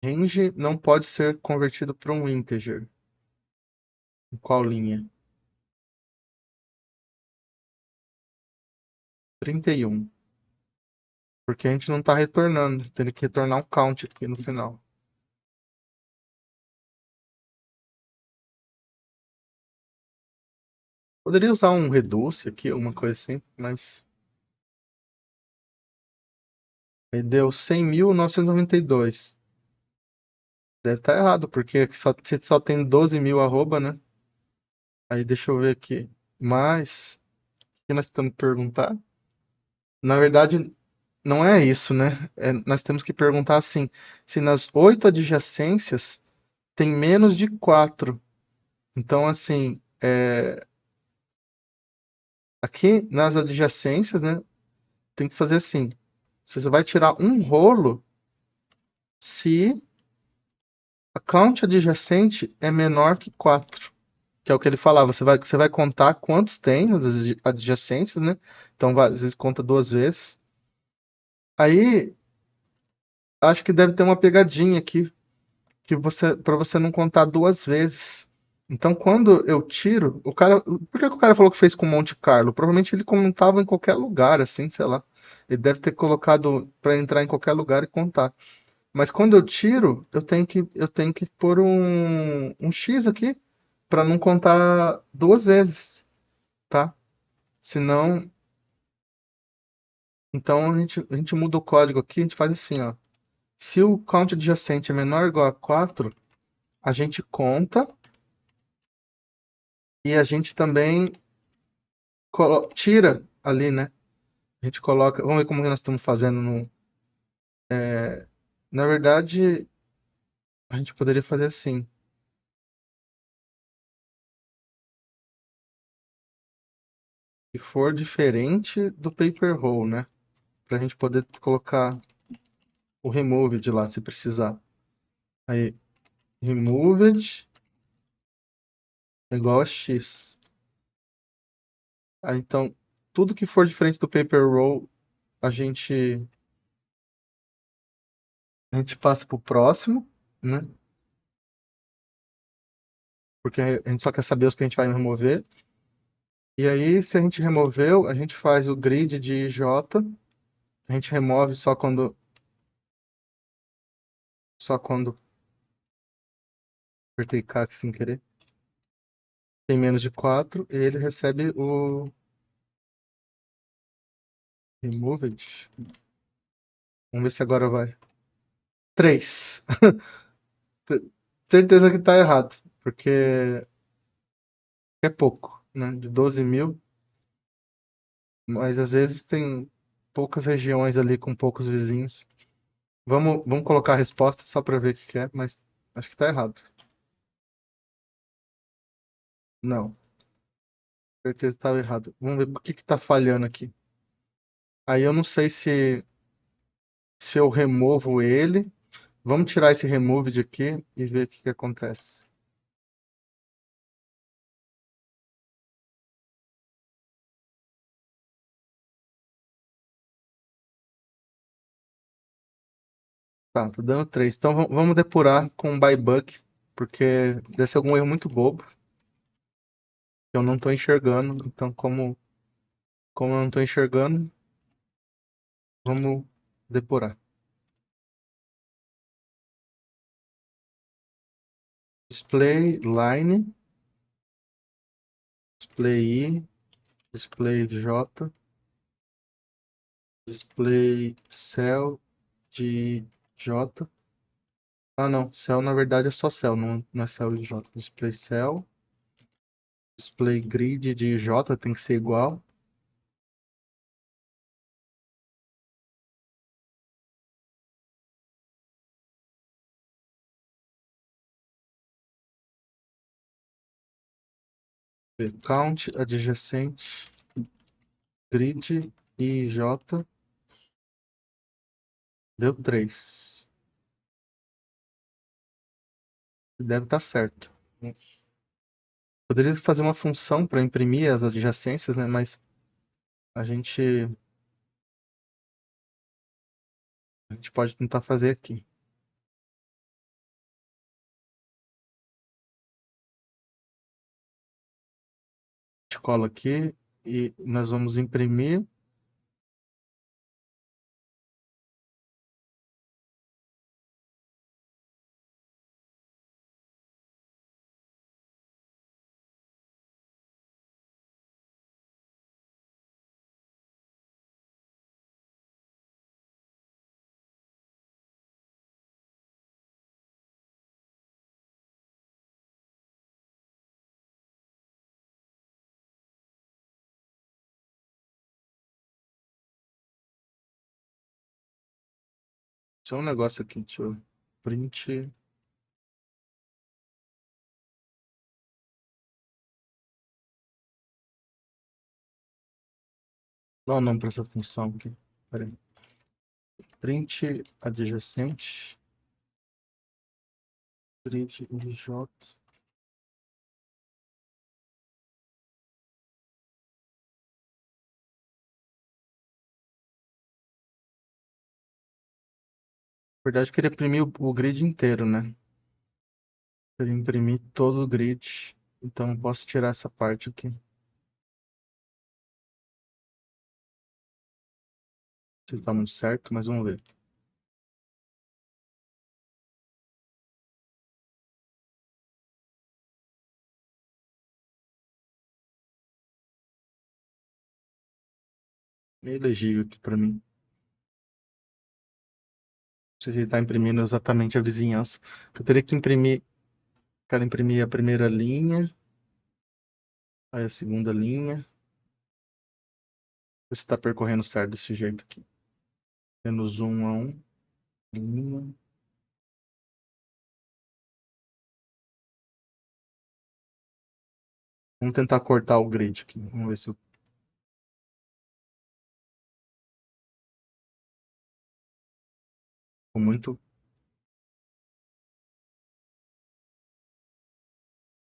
Speaker 1: Range não pode ser convertido para um integer. Em qual linha? 31. Porque a gente não está retornando. Tem que retornar um count aqui no final. Poderia usar um reduce aqui, alguma coisa assim, mas aí deu 100.992. Deve estar errado, porque aqui só tem 12.000 arroba, né? Aí deixa eu ver aqui. Mas, o que nós temos que perguntar? Na verdade, não é isso, né? Nós temos que perguntar assim, se nas 8 adjacências tem menos de 4. Então, assim, aqui nas adjacências, né? Tem que fazer assim. Você vai tirar um rolo se a count adjacente é menor que 4. Que é o que ele falava, você vai contar quantos tem as adjacências, né? Então, às vezes conta duas vezes. Aí, acho que deve ter uma pegadinha aqui, que para você não contar duas vezes. Então, quando eu tiro, o cara, por que o cara falou que fez com Monte Carlo? Provavelmente ele contava em qualquer lugar, assim, sei lá. Ele deve ter colocado para entrar em qualquer lugar e contar. Mas quando eu tiro, eu tenho que pôr um X aqui para não contar duas vezes, tá? Senão, então a gente muda o código aqui, a gente faz assim, ó. Se o count adjacente é menor ou igual a 4, a gente conta e a gente também tira ali, né? A gente coloca, vamos ver como que nós estamos fazendo na verdade, a gente poderia fazer assim. Se for diferente do paper roll, né? Pra gente poder colocar o removed lá, se precisar. Aí, removed é igual a X. Ah, então, tudo que for diferente do paper roll, a gente, a gente passa pro próximo, né? Porque a gente só quer saber os que a gente vai remover. E aí, se a gente removeu, a gente faz o grid de J. A gente remove só quando apertei K aqui sem querer. Tem menos de 4 e ele recebe o removed. Vamos ver se agora vai. 3. Certeza que tá errado, porque é pouco, né? De 12.000, mas às vezes tem poucas regiões ali com poucos vizinhos. Vamos colocar a resposta só para ver o que que é, mas acho que tá errado. Não, certeza que estava errado. Vamos ver o que que tá falhando aqui. Aí eu não sei se eu removo ele. Vamos tirar esse removed aqui e ver o que que acontece. Tá, tá dando 3. Então vamos depurar com o bybug, porque deve ser algum erro muito bobo que eu não estou enxergando. Então, como eu não estou enxergando, vamos depurar. Display line, display I, display J, display cell de J. Ah, não, cell na verdade é só cell, não é cell de J. Display cell, display grid de J tem que ser igual. Count adjacente grid e J deu 3. Deve estar certo. Poderia fazer uma função para imprimir as adjacências, né? Mas a gente, a gente pode tentar fazer aqui. A gente cola aqui e nós vamos imprimir. Só um negócio aqui, deixa eu print. Dá um nome para essa função aqui. Pera aí. Print adjacente grid J. Na verdade, eu queria imprimir o grid inteiro, né? Eu queria imprimir todo o grid. Então eu posso tirar essa parte aqui. Não sei se tá muito certo, mas vamos ver. Meio legível aqui para mim. Não sei se ele está imprimindo exatamente a vizinhança. Eu teria que imprimir. Quero imprimir a primeira linha, aí a segunda linha. Você está percorrendo certo desse jeito aqui. Tendo zoom a um, linha. Vamos tentar cortar o grid aqui. Vamos ver se ficou muito.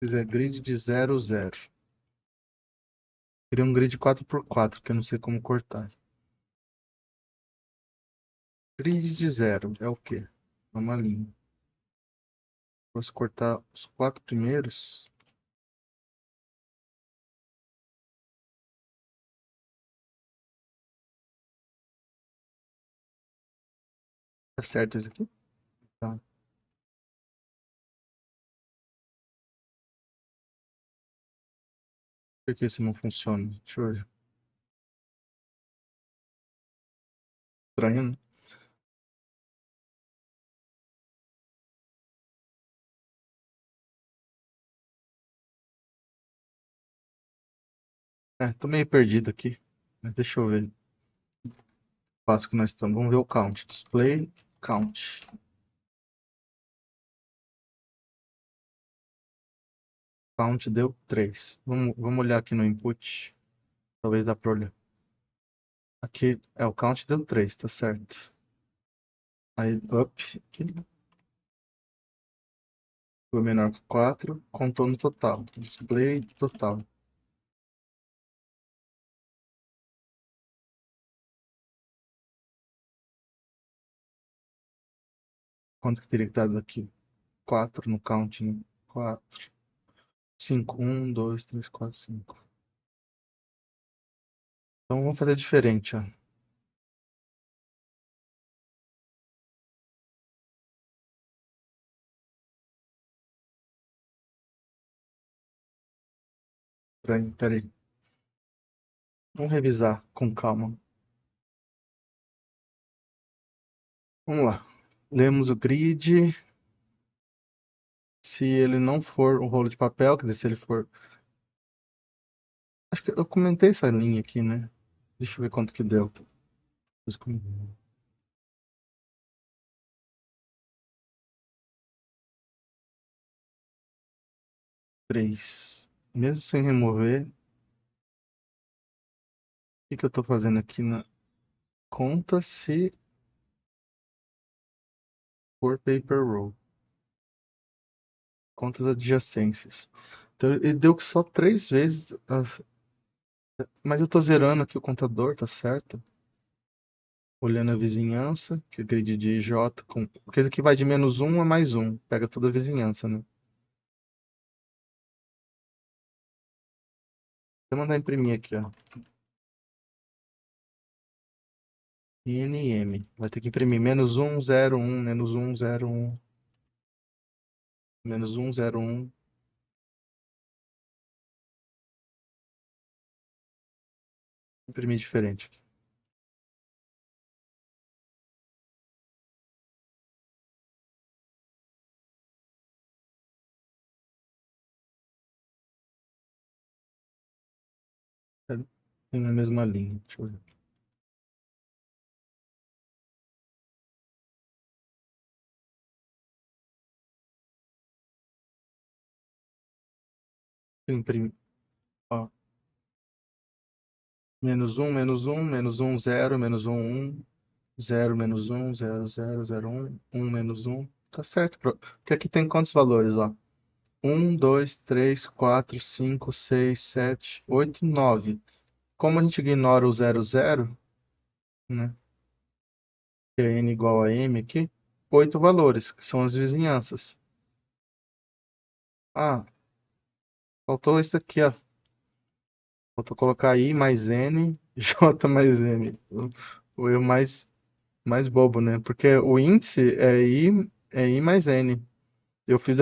Speaker 1: Fizer grid de 0, 0. Queria um grid 4x4, que eu não sei como cortar. Grid de 0 é o quê? É uma linha. Posso cortar os 4 primeiros? Tá certo isso aqui? Tá. Por que isso não funciona? Deixa eu ver. Estranho, né? É, tô meio perdido aqui. Mas deixa eu ver o passo que nós estamos. Vamos ver o count. Display, count. Count deu 3. Vamos olhar aqui no input. Talvez dá pra olhar. Aqui, o count deu 3, tá certo. Aí, up, aqui, foi menor que 4, contou no total. Display total. Quanto que teria que dar daqui? 4 no count, né? 4. 5. 1, 2, 3, 4, 5. Então vamos fazer diferente, ó. Peraí. Vamos revisar com calma. Vamos lá. Lemos o grid. Se ele não for um rolo de papel, quer dizer, se ele for. Acho que eu comentei essa linha aqui, né? Deixa eu ver quanto que deu. 3. Mesmo sem remover, o que que eu tô fazendo aqui na conta se for paper roll? Contas adjacências. Então ele deu que só 3 vezes. Mas eu tô zerando aqui o contador, tá certo? Olhando a vizinhança, que é grid de J com. Porque esse aqui vai de -1 a +1. Pega toda a vizinhança, né? Vou mandar imprimir aqui, ó. INM. Vai ter que imprimir -1, 0, 1, -1, 0, 1, -1, 0, 1. Imprimir diferente. Tem na mesma linha. Deixa eu ver. Imprimir. Ó. -1, -1, -1, 0, -1, 1. 0, -1, 0, 0, 0, 1, 1, -1. Tá certo, porque aqui tem quantos valores, ó? 1, 2, 3, 4, 5, 6, 7, 8, 9. Como a gente ignora o 0, 0, né? Que é n igual a m aqui, 8 valores, que são as vizinhanças. Ah, faltou isso aqui, ó. Faltou colocar i mais n, j mais m. O eu mais bobo, né? Porque o índice é i mais n. Eu fiz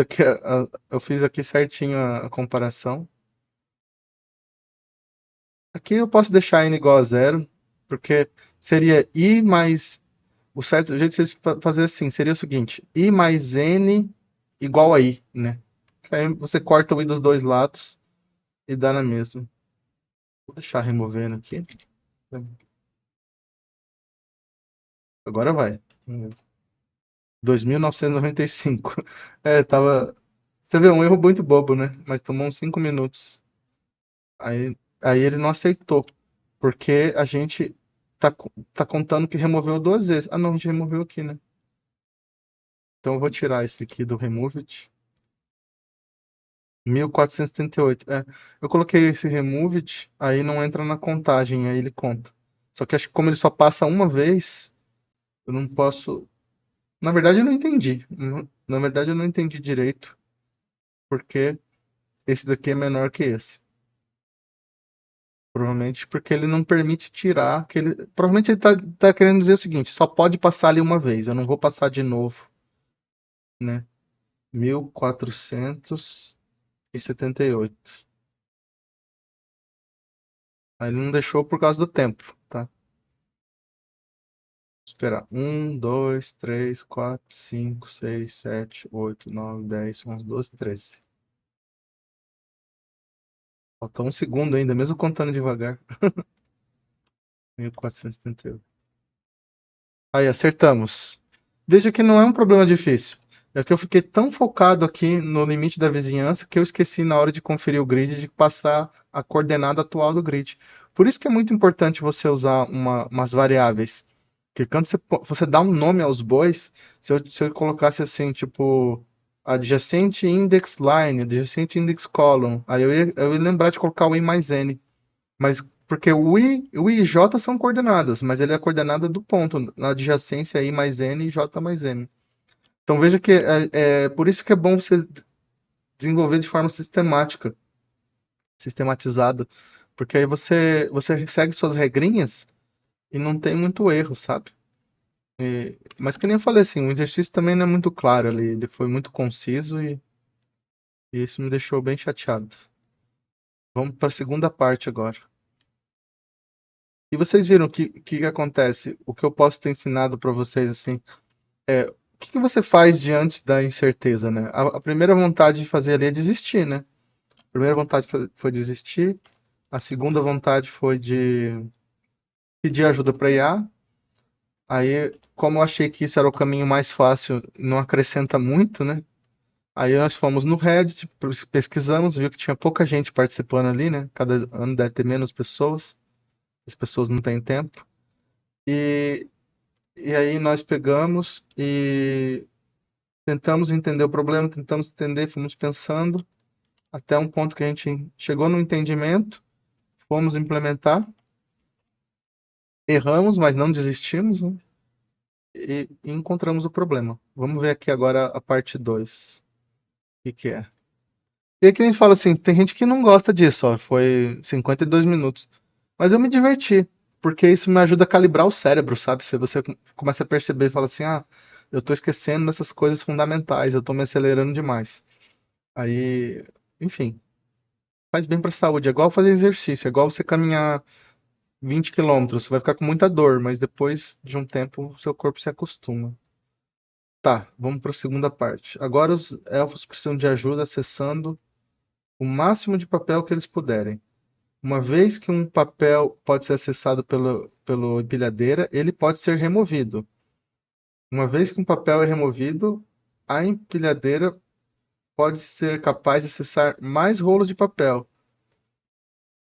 Speaker 1: aqui certinho a comparação. Aqui eu posso deixar n igual a 0, porque seria i mais. O jeito de vocês fazer assim seria o seguinte: i mais n igual a i, né? Aí você corta o i dos dois lados e dá na mesma. Vou deixar removendo aqui. Agora vai. 2.995. É, tava. Você vê, um erro muito bobo, né? Mas tomou uns 5 minutos. Aí ele não aceitou, porque a gente tá contando que removeu 2 vezes. Ah, não, a gente removeu aqui, né? Então eu vou tirar esse aqui do Remove It. 1478. Eu coloquei esse removed, aí não entra na contagem, aí ele conta. Só que acho que como ele só passa uma vez, eu não posso. Na verdade, eu não entendi. Na verdade, eu não entendi direito, porque esse daqui é menor que esse. Provavelmente porque ele não permite tirar aquele. Provavelmente ele tá querendo dizer o seguinte: só pode passar ali uma vez, eu não vou passar de novo, né? 1478. Aí ele não deixou por causa do tempo, tá? Esperar. 1, 2, 3, 4, 5, 6, 7, 8, 9, 10, 11, 12, 13. Falta um segundo ainda, mesmo contando devagar. 1478. Aí, acertamos. Veja que não é um problema difícil. É que eu fiquei tão focado aqui no limite da vizinhança que eu esqueci na hora de conferir o grid de passar a coordenada atual do grid. Por isso que é muito importante você usar umas variáveis. Porque quando você dá um nome aos bois, se eu colocasse assim, tipo, adjacente index line, adjacente index column, aí eu ia lembrar de colocar o i mais n. Mas porque o I e J são coordenadas, mas ele é a coordenada do ponto, na adjacência I mais N e J mais M. Então veja que é por isso que é bom você desenvolver de forma sistemática, sistematizada, porque aí você segue suas regrinhas e não tem muito erro, sabe? Mas que nem eu falei assim, o exercício também não é muito claro ali, ele foi muito conciso e isso me deixou bem chateado. Vamos para a segunda parte agora. E vocês viram o que acontece? O que eu posso ter ensinado para vocês assim o que você faz diante da incerteza, né? A primeira vontade de fazer ali é desistir, né? A primeira vontade foi desistir, a segunda vontade foi de pedir ajuda para IA. Aí, como eu achei que isso era o caminho mais fácil, não acrescenta muito, né? Aí nós fomos no Reddit, pesquisamos, viu que tinha pouca gente participando ali, né? Cada ano deve ter menos pessoas, as pessoas não têm tempo. E, e aí nós pegamos e tentamos entender o problema, tentamos entender, fomos pensando até um ponto que a gente chegou no entendimento, fomos implementar, erramos, mas não desistimos, né? E encontramos o problema. Vamos ver aqui agora a parte 2. O que é? E aí que a gente fala assim, tem gente que não gosta disso, ó, foi 52 minutos. Mas eu me diverti, porque isso me ajuda a calibrar o cérebro, sabe? Se você começa a perceber e fala assim, eu tô esquecendo dessas coisas fundamentais, eu tô me acelerando demais. Aí, enfim, faz bem para a saúde. É igual fazer exercício, é igual você caminhar 20 quilômetros. Você vai ficar com muita dor, mas depois de um tempo seu corpo se acostuma. Tá, vamos para a segunda parte. Agora os elfos precisam de ajuda acessando o máximo de papel que eles puderem. Uma vez que um papel pode ser acessado pelo empilhadeira, ele pode ser removido. Uma vez que um papel é removido, a empilhadeira pode ser capaz de acessar mais rolos de papel,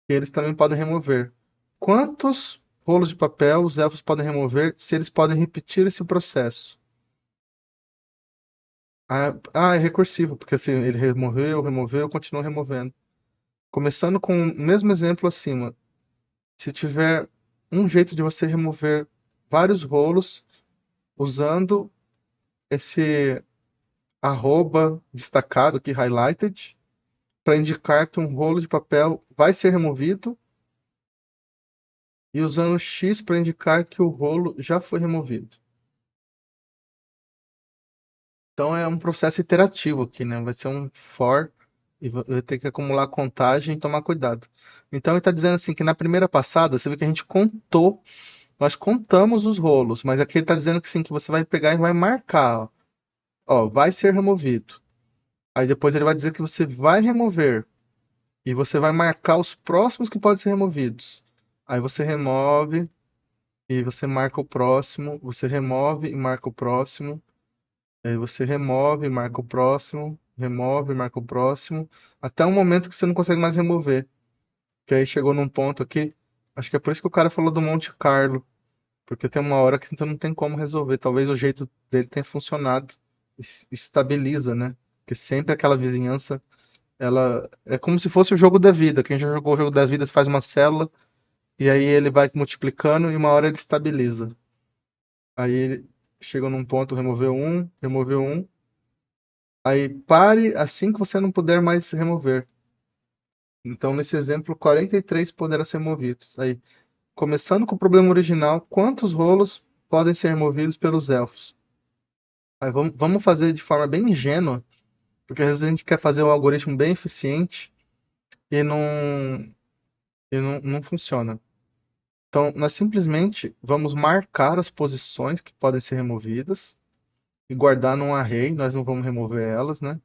Speaker 1: que eles também podem remover. Quantos rolos de papel os elfos podem remover se eles podem repetir esse processo? É recursivo, porque assim, ele removeu, continua removendo. Começando com o mesmo exemplo acima. Se tiver um jeito de você remover vários rolos usando esse arroba destacado aqui, highlighted, para indicar que um rolo de papel vai ser removido e usando X para indicar que o rolo já foi removido. Então é um processo iterativo aqui, né? Vai ser um for e vai ter que acumular contagem e tomar cuidado. Então ele está dizendo assim que na primeira passada, você vê que a gente contou, nós contamos os rolos, mas aqui ele está dizendo que sim, que você vai pegar e vai marcar, ó, vai ser removido. Aí depois ele vai dizer que você vai remover e você vai marcar os próximos que podem ser removidos. Aí você remove e você marca o próximo, você remove e marca o próximo. Aí você remove, marca o próximo, remove, marca o próximo, até um momento que você não consegue mais remover. Que aí chegou num ponto aqui, acho que é por isso que o cara falou do Monte Carlo, porque tem uma hora que então não tem como resolver. Talvez o jeito dele tenha funcionado, estabiliza, né? Porque sempre aquela vizinhança Ela é como se fosse o jogo da vida. Quem já jogou o jogo da vida, você faz uma célula e aí ele vai multiplicando e uma hora ele estabiliza. Aí ele chega num ponto, removeu um. Aí pare assim que você não puder mais remover. Então, nesse exemplo, 43 poderão ser movidos. Aí, começando com o problema original, quantos rolos podem ser removidos pelos elfos? Aí, vamos fazer de forma bem ingênua, porque às vezes a gente quer fazer um algoritmo bem eficiente e não funciona. Então, nós simplesmente vamos marcar as posições que podem ser removidas e guardar num array, nós não vamos remover elas, né?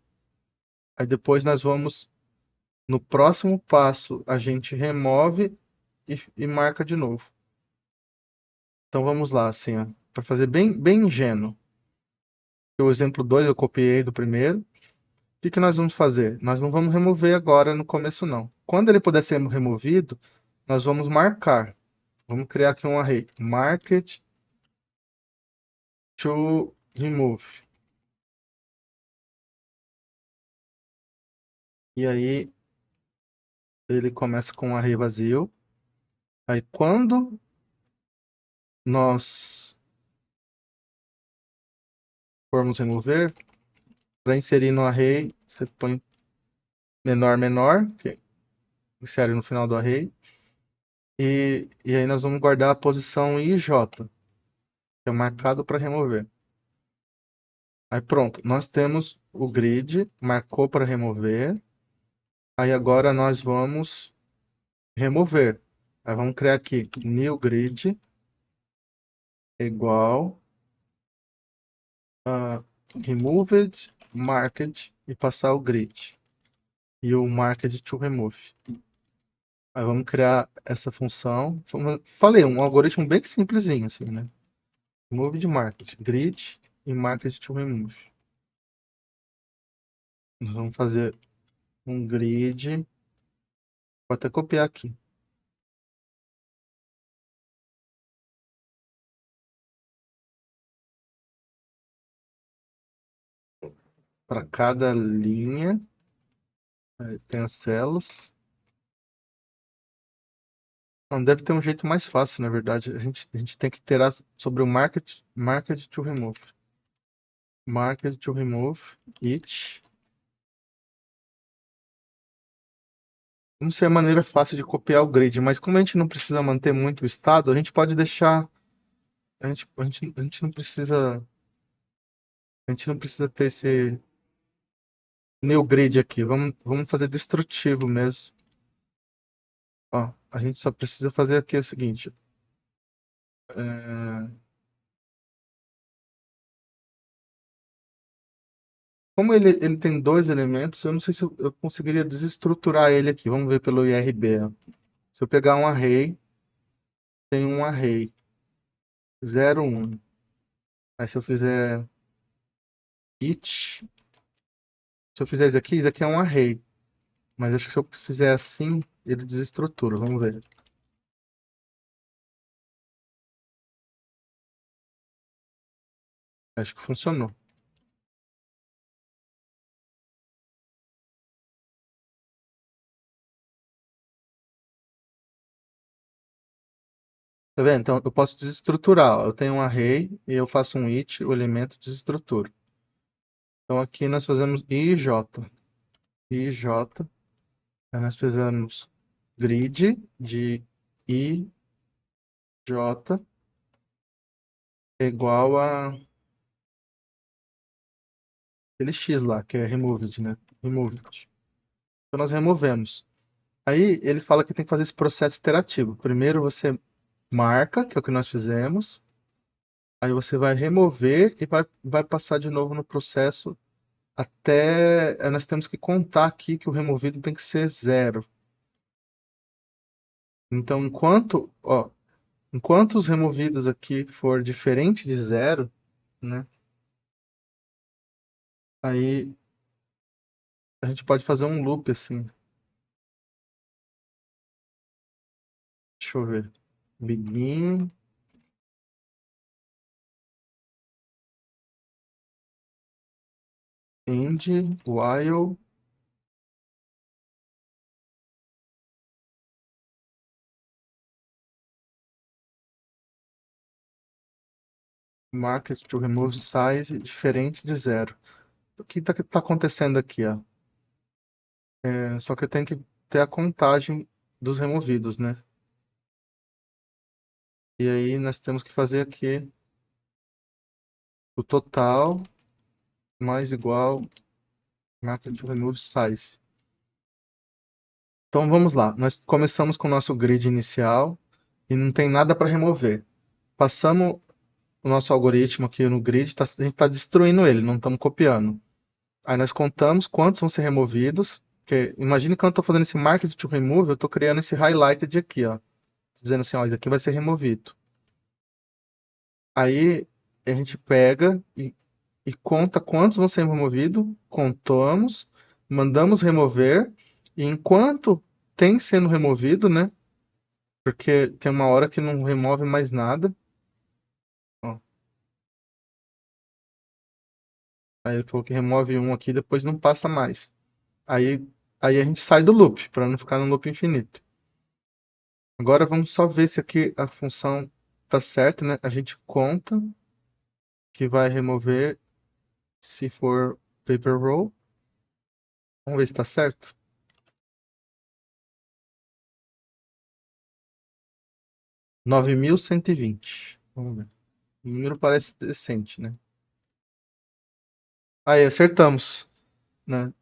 Speaker 1: Aí depois nós vamos, no próximo passo, a gente remove e marca de novo. Então vamos lá, assim, para fazer bem ingênuo. O exemplo 2 eu copiei do primeiro. O que que nós vamos fazer? Nós não vamos remover agora no começo, não. Quando ele puder ser removido, nós vamos marcar. Vamos criar aqui um array. Market to remove. E aí ele começa com um array vazio. Aí quando nós formos remover, para inserir no array, você põe menor, menor, que insere no final do array. E aí nós vamos guardar a posição IJ, que é marcado para remover. Aí pronto, nós temos o grid, marcou para remover. Aí agora nós vamos remover. Aí vamos criar aqui new grid igual a removed marked e passar o grid e o marked to remove. Aí vamos criar essa função. Falei, um algoritmo bem simplesinho assim, né? Remove de market, grid e market to remove. Nós vamos fazer um grid. Vou até copiar aqui. Para cada linha, tem as células. Não, deve ter um jeito mais fácil, na verdade. A gente tem que ter sobre o market to remove. Market to remove each. Não sei a maneira fácil de copiar o grid, mas como a gente não precisa manter muito o estado, a gente pode deixar. A gente não precisa. A gente não precisa ter esse new grid aqui. Vamos fazer destrutivo mesmo. Ó, a gente só precisa fazer aqui o seguinte. é, Como ele tem dois elementos, eu não sei se eu conseguiria desestruturar ele aqui. Vamos ver pelo IRB. Ó. Se eu pegar um array, tem um array 0, 1. Aí se eu fizer each, se eu fizer isso aqui é um array. Mas acho que se eu fizer assim, ele desestrutura. Vamos ver. Acho que funcionou. Tá vendo? Então eu posso desestruturar. Ó. Eu tenho um array e eu faço um each, o elemento desestrutura. Então aqui nós fazemos IJ. IJ. Aí nós fizemos grid de IJ é igual a aquele X lá, que é removed, né? Removed. Então nós removemos. Aí ele fala que tem que fazer esse processo iterativo. Primeiro você marca, que é o que nós fizemos. Aí você vai remover e vai passar de novo no processo até. Nós temos que contar aqui que o removido tem que ser 0. Então, enquanto os removidos aqui for diferente de 0, né? Aí a gente pode fazer um loop assim. Deixa eu ver. Begin, end, while Market to remove size diferente de 0. O que tá acontecendo aqui, ó? Só que eu tenho que ter a contagem dos removidos, né? E aí nós temos que fazer aqui o total mais igual market to remove size. Então vamos lá. Nós começamos com o nosso grid inicial e não tem nada para remover. Passamos o nosso algoritmo aqui no grid, a gente está destruindo ele, não estamos copiando. Aí nós contamos quantos vão ser removidos. Porque imagine que eu estou fazendo esse market to remove, eu estou criando esse highlighted aqui, ó. Dizendo assim, ó, isso aqui vai ser removido. Aí a gente pega e conta quantos vão ser removidos, contamos, mandamos remover, e enquanto tem sendo removido, né? Porque tem uma hora que não remove mais nada. Ó, aí ele falou que remove um aqui, depois não passa mais. Aí, aí a gente sai do loop, para não ficar no loop infinito. Agora vamos só ver se aqui a função tá certa, né? A gente conta que vai remover se for paper roll. Vamos ver se está certo. 9.120. Vamos ver. O número parece decente, né? Aí, acertamos, né?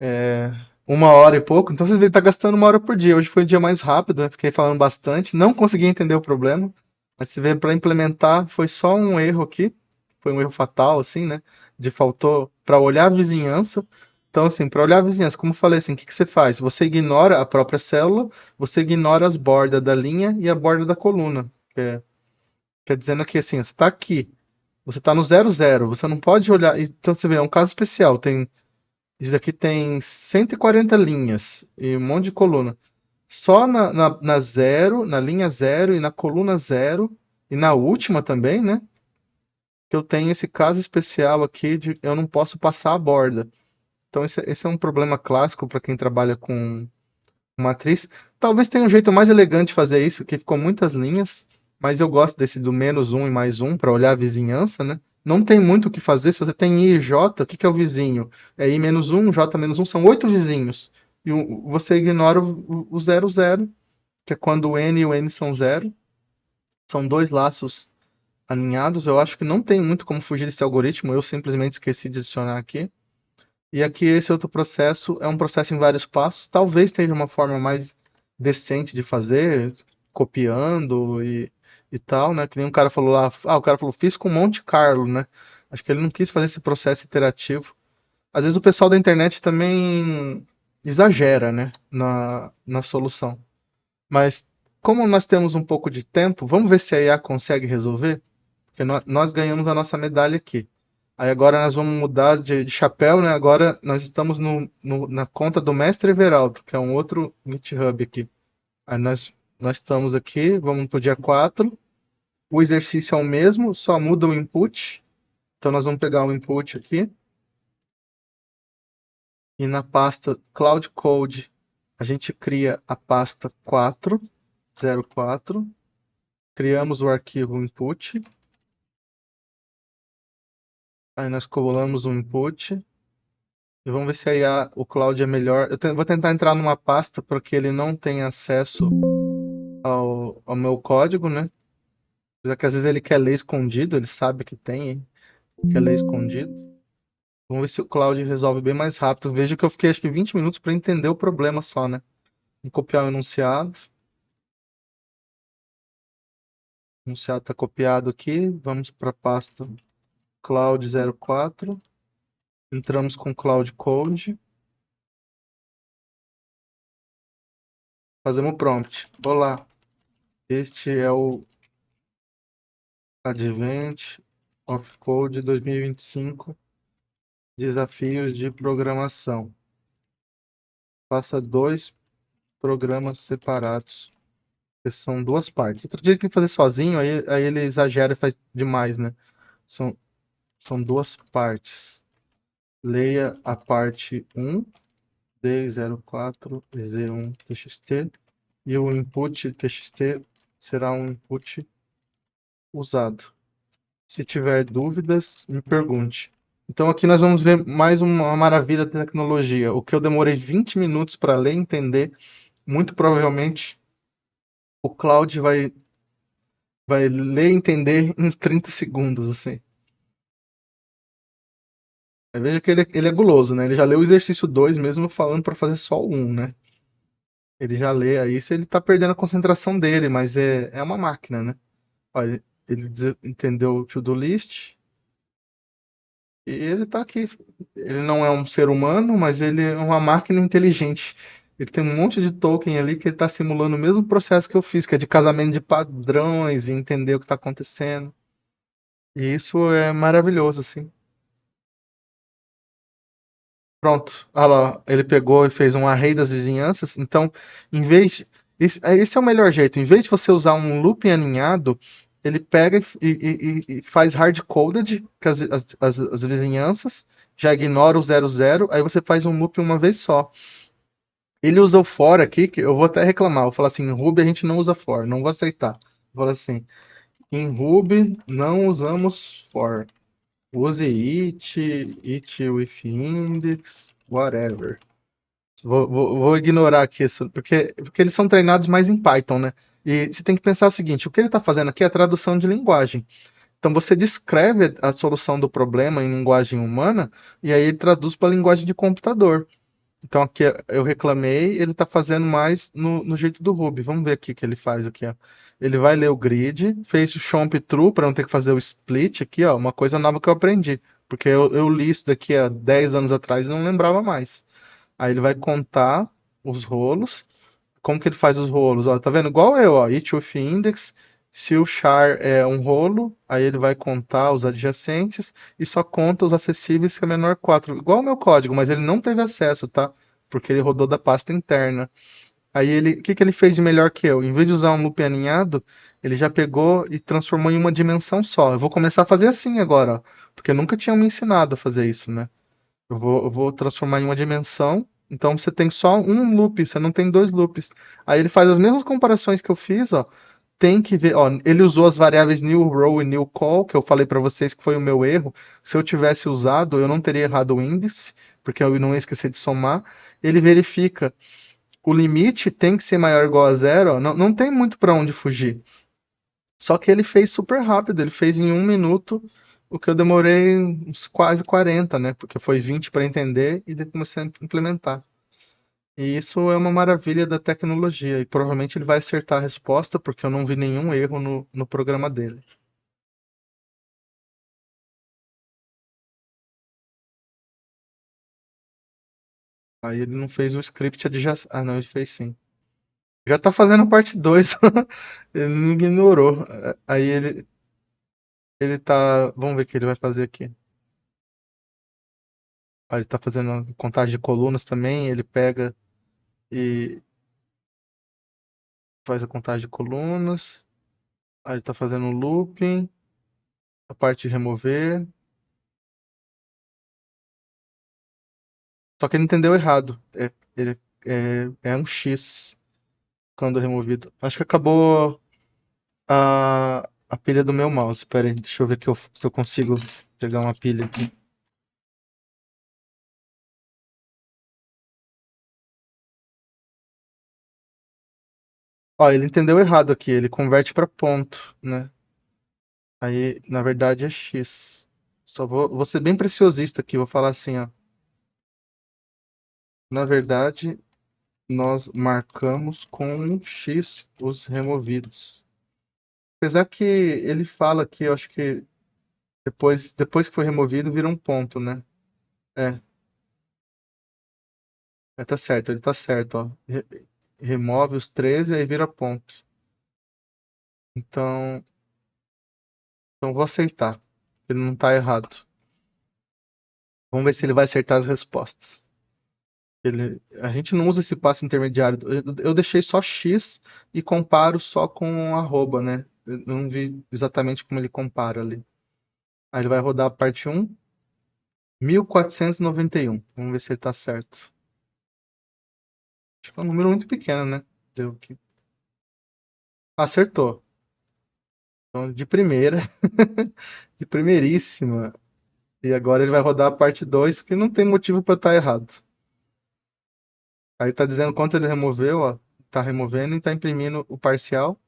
Speaker 1: É, 1 hora e pouco. Então você vê, tá gastando 1 hora por dia. Hoje foi o dia mais rápido, né? Fiquei falando bastante. Não consegui entender o problema. Mas se vê, para implementar, foi só um erro aqui. Foi um erro fatal, assim, né? De faltou para olhar a vizinhança. Então, assim, para olhar a vizinhança, como eu falei, assim, o que que você faz? Você ignora a própria célula, você ignora as bordas da linha e a borda da coluna. Quer dizendo que, assim, você está aqui, você está no 0, 0, você não pode olhar. Então, você vê, é um caso especial. Isso daqui tem 140 linhas e um monte de coluna. Só na zero, na linha zero e na coluna zero, e na última também, né? Que eu tenho esse caso especial aqui de eu não posso passar a borda. Então, esse é um problema clássico para quem trabalha com matriz. Talvez tenha um jeito mais elegante de fazer isso, que ficou muitas linhas, mas eu gosto desse do menos um e mais um para olhar a vizinhança, né? Não tem muito o que fazer. Se você tem I e J, o que que é o vizinho? É I menos um, J menos um, são 8 vizinhos. E você ignora o 0, 0, que é quando o N e o N são 0. São dois laços alinhados. Eu acho que não tem muito como fugir desse algoritmo. Eu simplesmente esqueci de adicionar aqui. E aqui esse outro processo é um processo em vários passos. Talvez tenha uma forma mais decente de fazer, copiando e tal, né? Que nem um cara falou lá, o cara falou, fiz com Monte Carlo, né? Acho que ele não quis fazer esse processo iterativo. Às vezes o pessoal da internet também exagera, né? Na solução. Mas como nós temos um pouco de tempo, vamos ver se a IA consegue resolver? Porque nós ganhamos a nossa medalha aqui. Aí agora nós vamos mudar de chapéu, né? Agora nós estamos na conta do Mestre Everaldo, que é um outro GitHub aqui. Aí nós estamos aqui, vamos para o dia 4. O exercício é o mesmo, só muda o input. Então nós vamos pegar o input aqui. E na pasta Cloud Code, a gente cria a pasta 404. Criamos o arquivo input. Aí nós colamos o input. E vamos ver se aí o Cloud é melhor. Vou tentar entrar numa pasta porque ele não tem acesso ao meu código, né? Apesar que às vezes ele quer ler escondido, ele sabe que tem, quer ler escondido. Vamos ver se o Cloud resolve bem mais rápido. Veja que eu fiquei acho que 20 minutos para entender o problema só, né? Vamos copiar o enunciado. O enunciado está copiado aqui. Vamos para a pasta Cloud 04. Entramos com Cloud Code. Fazemos o prompt. Olá, este é o Advent of Code 2025, desafios de programação. Faça 2 programas separados, que são 2 partes. Outro dia tem que fazer sozinho, aí ele exagera e faz demais, né? São 2 partes. Leia a parte 1, D04, Z1 TXT, e o input TXT será um input usado. Se tiver dúvidas, me pergunte. Então aqui nós vamos ver mais uma maravilha da tecnologia. O que eu demorei 20 minutos para ler e entender, muito provavelmente o Cloud vai ler e entender em 30 segundos, assim. Aí veja que ele é guloso, né? Ele já leu o exercício 2 mesmo falando para fazer só o 1, né? Ele já lê aí se ele tá perdendo a concentração dele, mas é uma máquina, né? Olha, entendeu o to-do list e ele tá aqui. Ele não é um ser humano, mas ele é uma máquina inteligente. Ele tem um monte de token ali que ele tá simulando o mesmo processo que eu fiz, que é de casamento de padrões e entender o que tá acontecendo. E isso é maravilhoso, assim. Pronto, olha lá, ele pegou e fez um array das vizinhanças. Então, em vez. Esse é o melhor jeito. Em vez de você usar um looping aninhado, ele pega e faz hard-coded com as vizinhanças, já ignora o 00, aí você faz um loop uma vez só. Ele usa o for aqui, que eu vou até reclamar. Vou falar assim: em Ruby a gente não usa for, não vou aceitar. Vou falar assim: em Ruby não usamos for. Use it with index, whatever. Vou ignorar aqui isso, porque eles são treinados mais em Python, né? E você tem que pensar o seguinte: o que ele está fazendo aqui é a tradução de linguagem. Então você descreve a solução do problema em linguagem humana e aí ele traduz para a linguagem de computador. Então aqui eu reclamei, ele está fazendo mais no jeito do Ruby. Vamos ver aqui o que ele faz aqui, ó. Ele vai ler o grid, fez o chomp true para não ter que fazer o split aqui, ó, uma coisa nova que eu aprendi, porque eu li isso daqui há 10 anos atrás e não lembrava mais. Aí ele vai contar os rolos. Como que ele faz os rolos? Ó, tá vendo? Igual eu, ó, each with index. Se o char é um rolo, aí ele vai contar os adjacentes e só conta os acessíveis que é menor 4. Igual o meu código, mas ele não teve acesso, tá? Porque ele rodou da pasta interna. Aí o que que ele fez de melhor que eu? Em vez de usar um loop aninhado, ele já pegou e transformou em uma dimensão só. Eu vou começar a fazer assim agora, ó, porque nunca tinham me ensinado a fazer isso, né? Eu vou transformar em uma dimensão. Então você tem só um loop, você não tem dois loops. Aí ele faz as mesmas comparações que eu fiz, ó. Tem que ver, ó, ele usou as variáveis new row e new call, que eu falei para vocês que foi o meu erro. Se eu tivesse usado, eu não teria errado o índice, porque eu não ia esquecer de somar. Ele verifica, o limite tem que ser maior ou igual a zero, ó, não tem muito para onde fugir. Só que ele fez super rápido, ele fez em 1 minuto o que eu demorei uns quase 40, né? Porque foi 20 para entender e depois comecei a implementar. E isso é uma maravilha da tecnologia. E provavelmente ele vai acertar a resposta, porque eu não vi nenhum erro no programa dele. Aí ele não fez o script adjacente. Ah, não, ele fez sim. Já tá fazendo a parte 2. Ele me ignorou. Aí ele tá. Vamos ver o que ele vai fazer aqui. Ah, ele tá fazendo a contagem de colunas também. Ele pega e faz a contagem de colunas. Aí ele tá fazendo o looping, a parte de remover. Só que ele entendeu errado. É um X quando é removido. Acho que acabou a pilha do meu mouse. Espera aí, deixa eu ver se eu consigo pegar uma pilha aqui. Ó, ele entendeu errado aqui. Ele converte para ponto, né? Aí, na verdade, é X. Vou ser bem preciosista aqui. Vou falar assim, ó. Na verdade, nós marcamos com um X os removidos. Apesar que ele fala que eu acho que depois que foi removido, vira um ponto, né? É, tá certo, ele tá certo, ó. Remove os 13 e aí vira ponto. Então, então vou aceitar. Ele não tá errado. Vamos ver se ele vai acertar as respostas. A gente não usa esse passo intermediário. Eu deixei só X e comparo só com arroba, né? Eu não vi exatamente como ele compara ali. Aí ele vai rodar a parte 1, 1491. Vamos ver se ele tá certo. Acho que é um número muito pequeno, né? Deu aqui. Acertou. Então, de primeira, de primeiríssima. E agora ele vai rodar a parte 2 que não tem motivo para estar errado. Aí tá dizendo quanto ele removeu, ó. Tá removendo e tá imprimindo o parcial.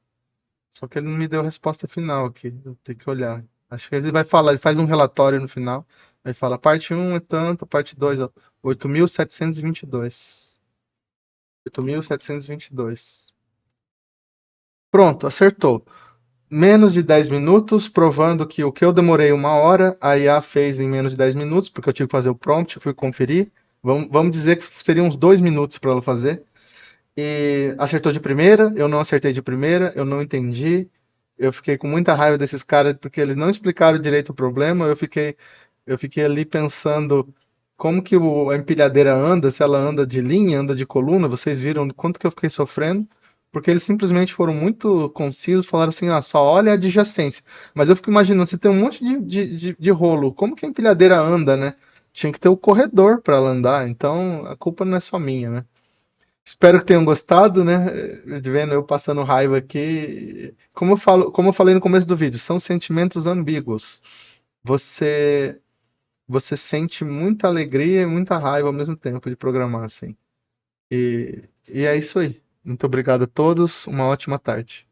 Speaker 1: Só que ele não me deu a resposta final aqui. Eu tenho que olhar. Acho que ele vai falar, ele faz um relatório no final. Aí fala, parte um é tanto, parte 2 ó. 8.722. 8.722. Pronto, acertou. Menos de 10 minutos, provando que o que eu demorei 1 hora, a IA fez em menos de 10 minutos, porque eu tive que fazer o prompt, fui conferir. Vamos dizer que seriam uns 2 minutos para ela fazer. E acertou de primeira, eu não acertei de primeira, eu não entendi. Eu fiquei com muita raiva desses caras porque eles não explicaram direito o problema. Eu fiquei ali pensando como que a empilhadeira anda, se ela anda de linha, anda de coluna. Vocês viram quanto que eu fiquei sofrendo? Porque eles simplesmente foram muito concisos, falaram assim, ah, só olha a adjacência. Mas eu fico imaginando, você tem um monte de rolo, como que a empilhadeira anda, né? Tinha que ter o corredor para ela andar, então a culpa não é só minha, né? Espero que tenham gostado, né? De vendo eu passando raiva aqui. Como eu falei no começo do vídeo, são sentimentos ambíguos. Você, você sente muita alegria e muita raiva ao mesmo tempo de programar assim. E é isso aí. Muito obrigado a todos. Uma ótima tarde.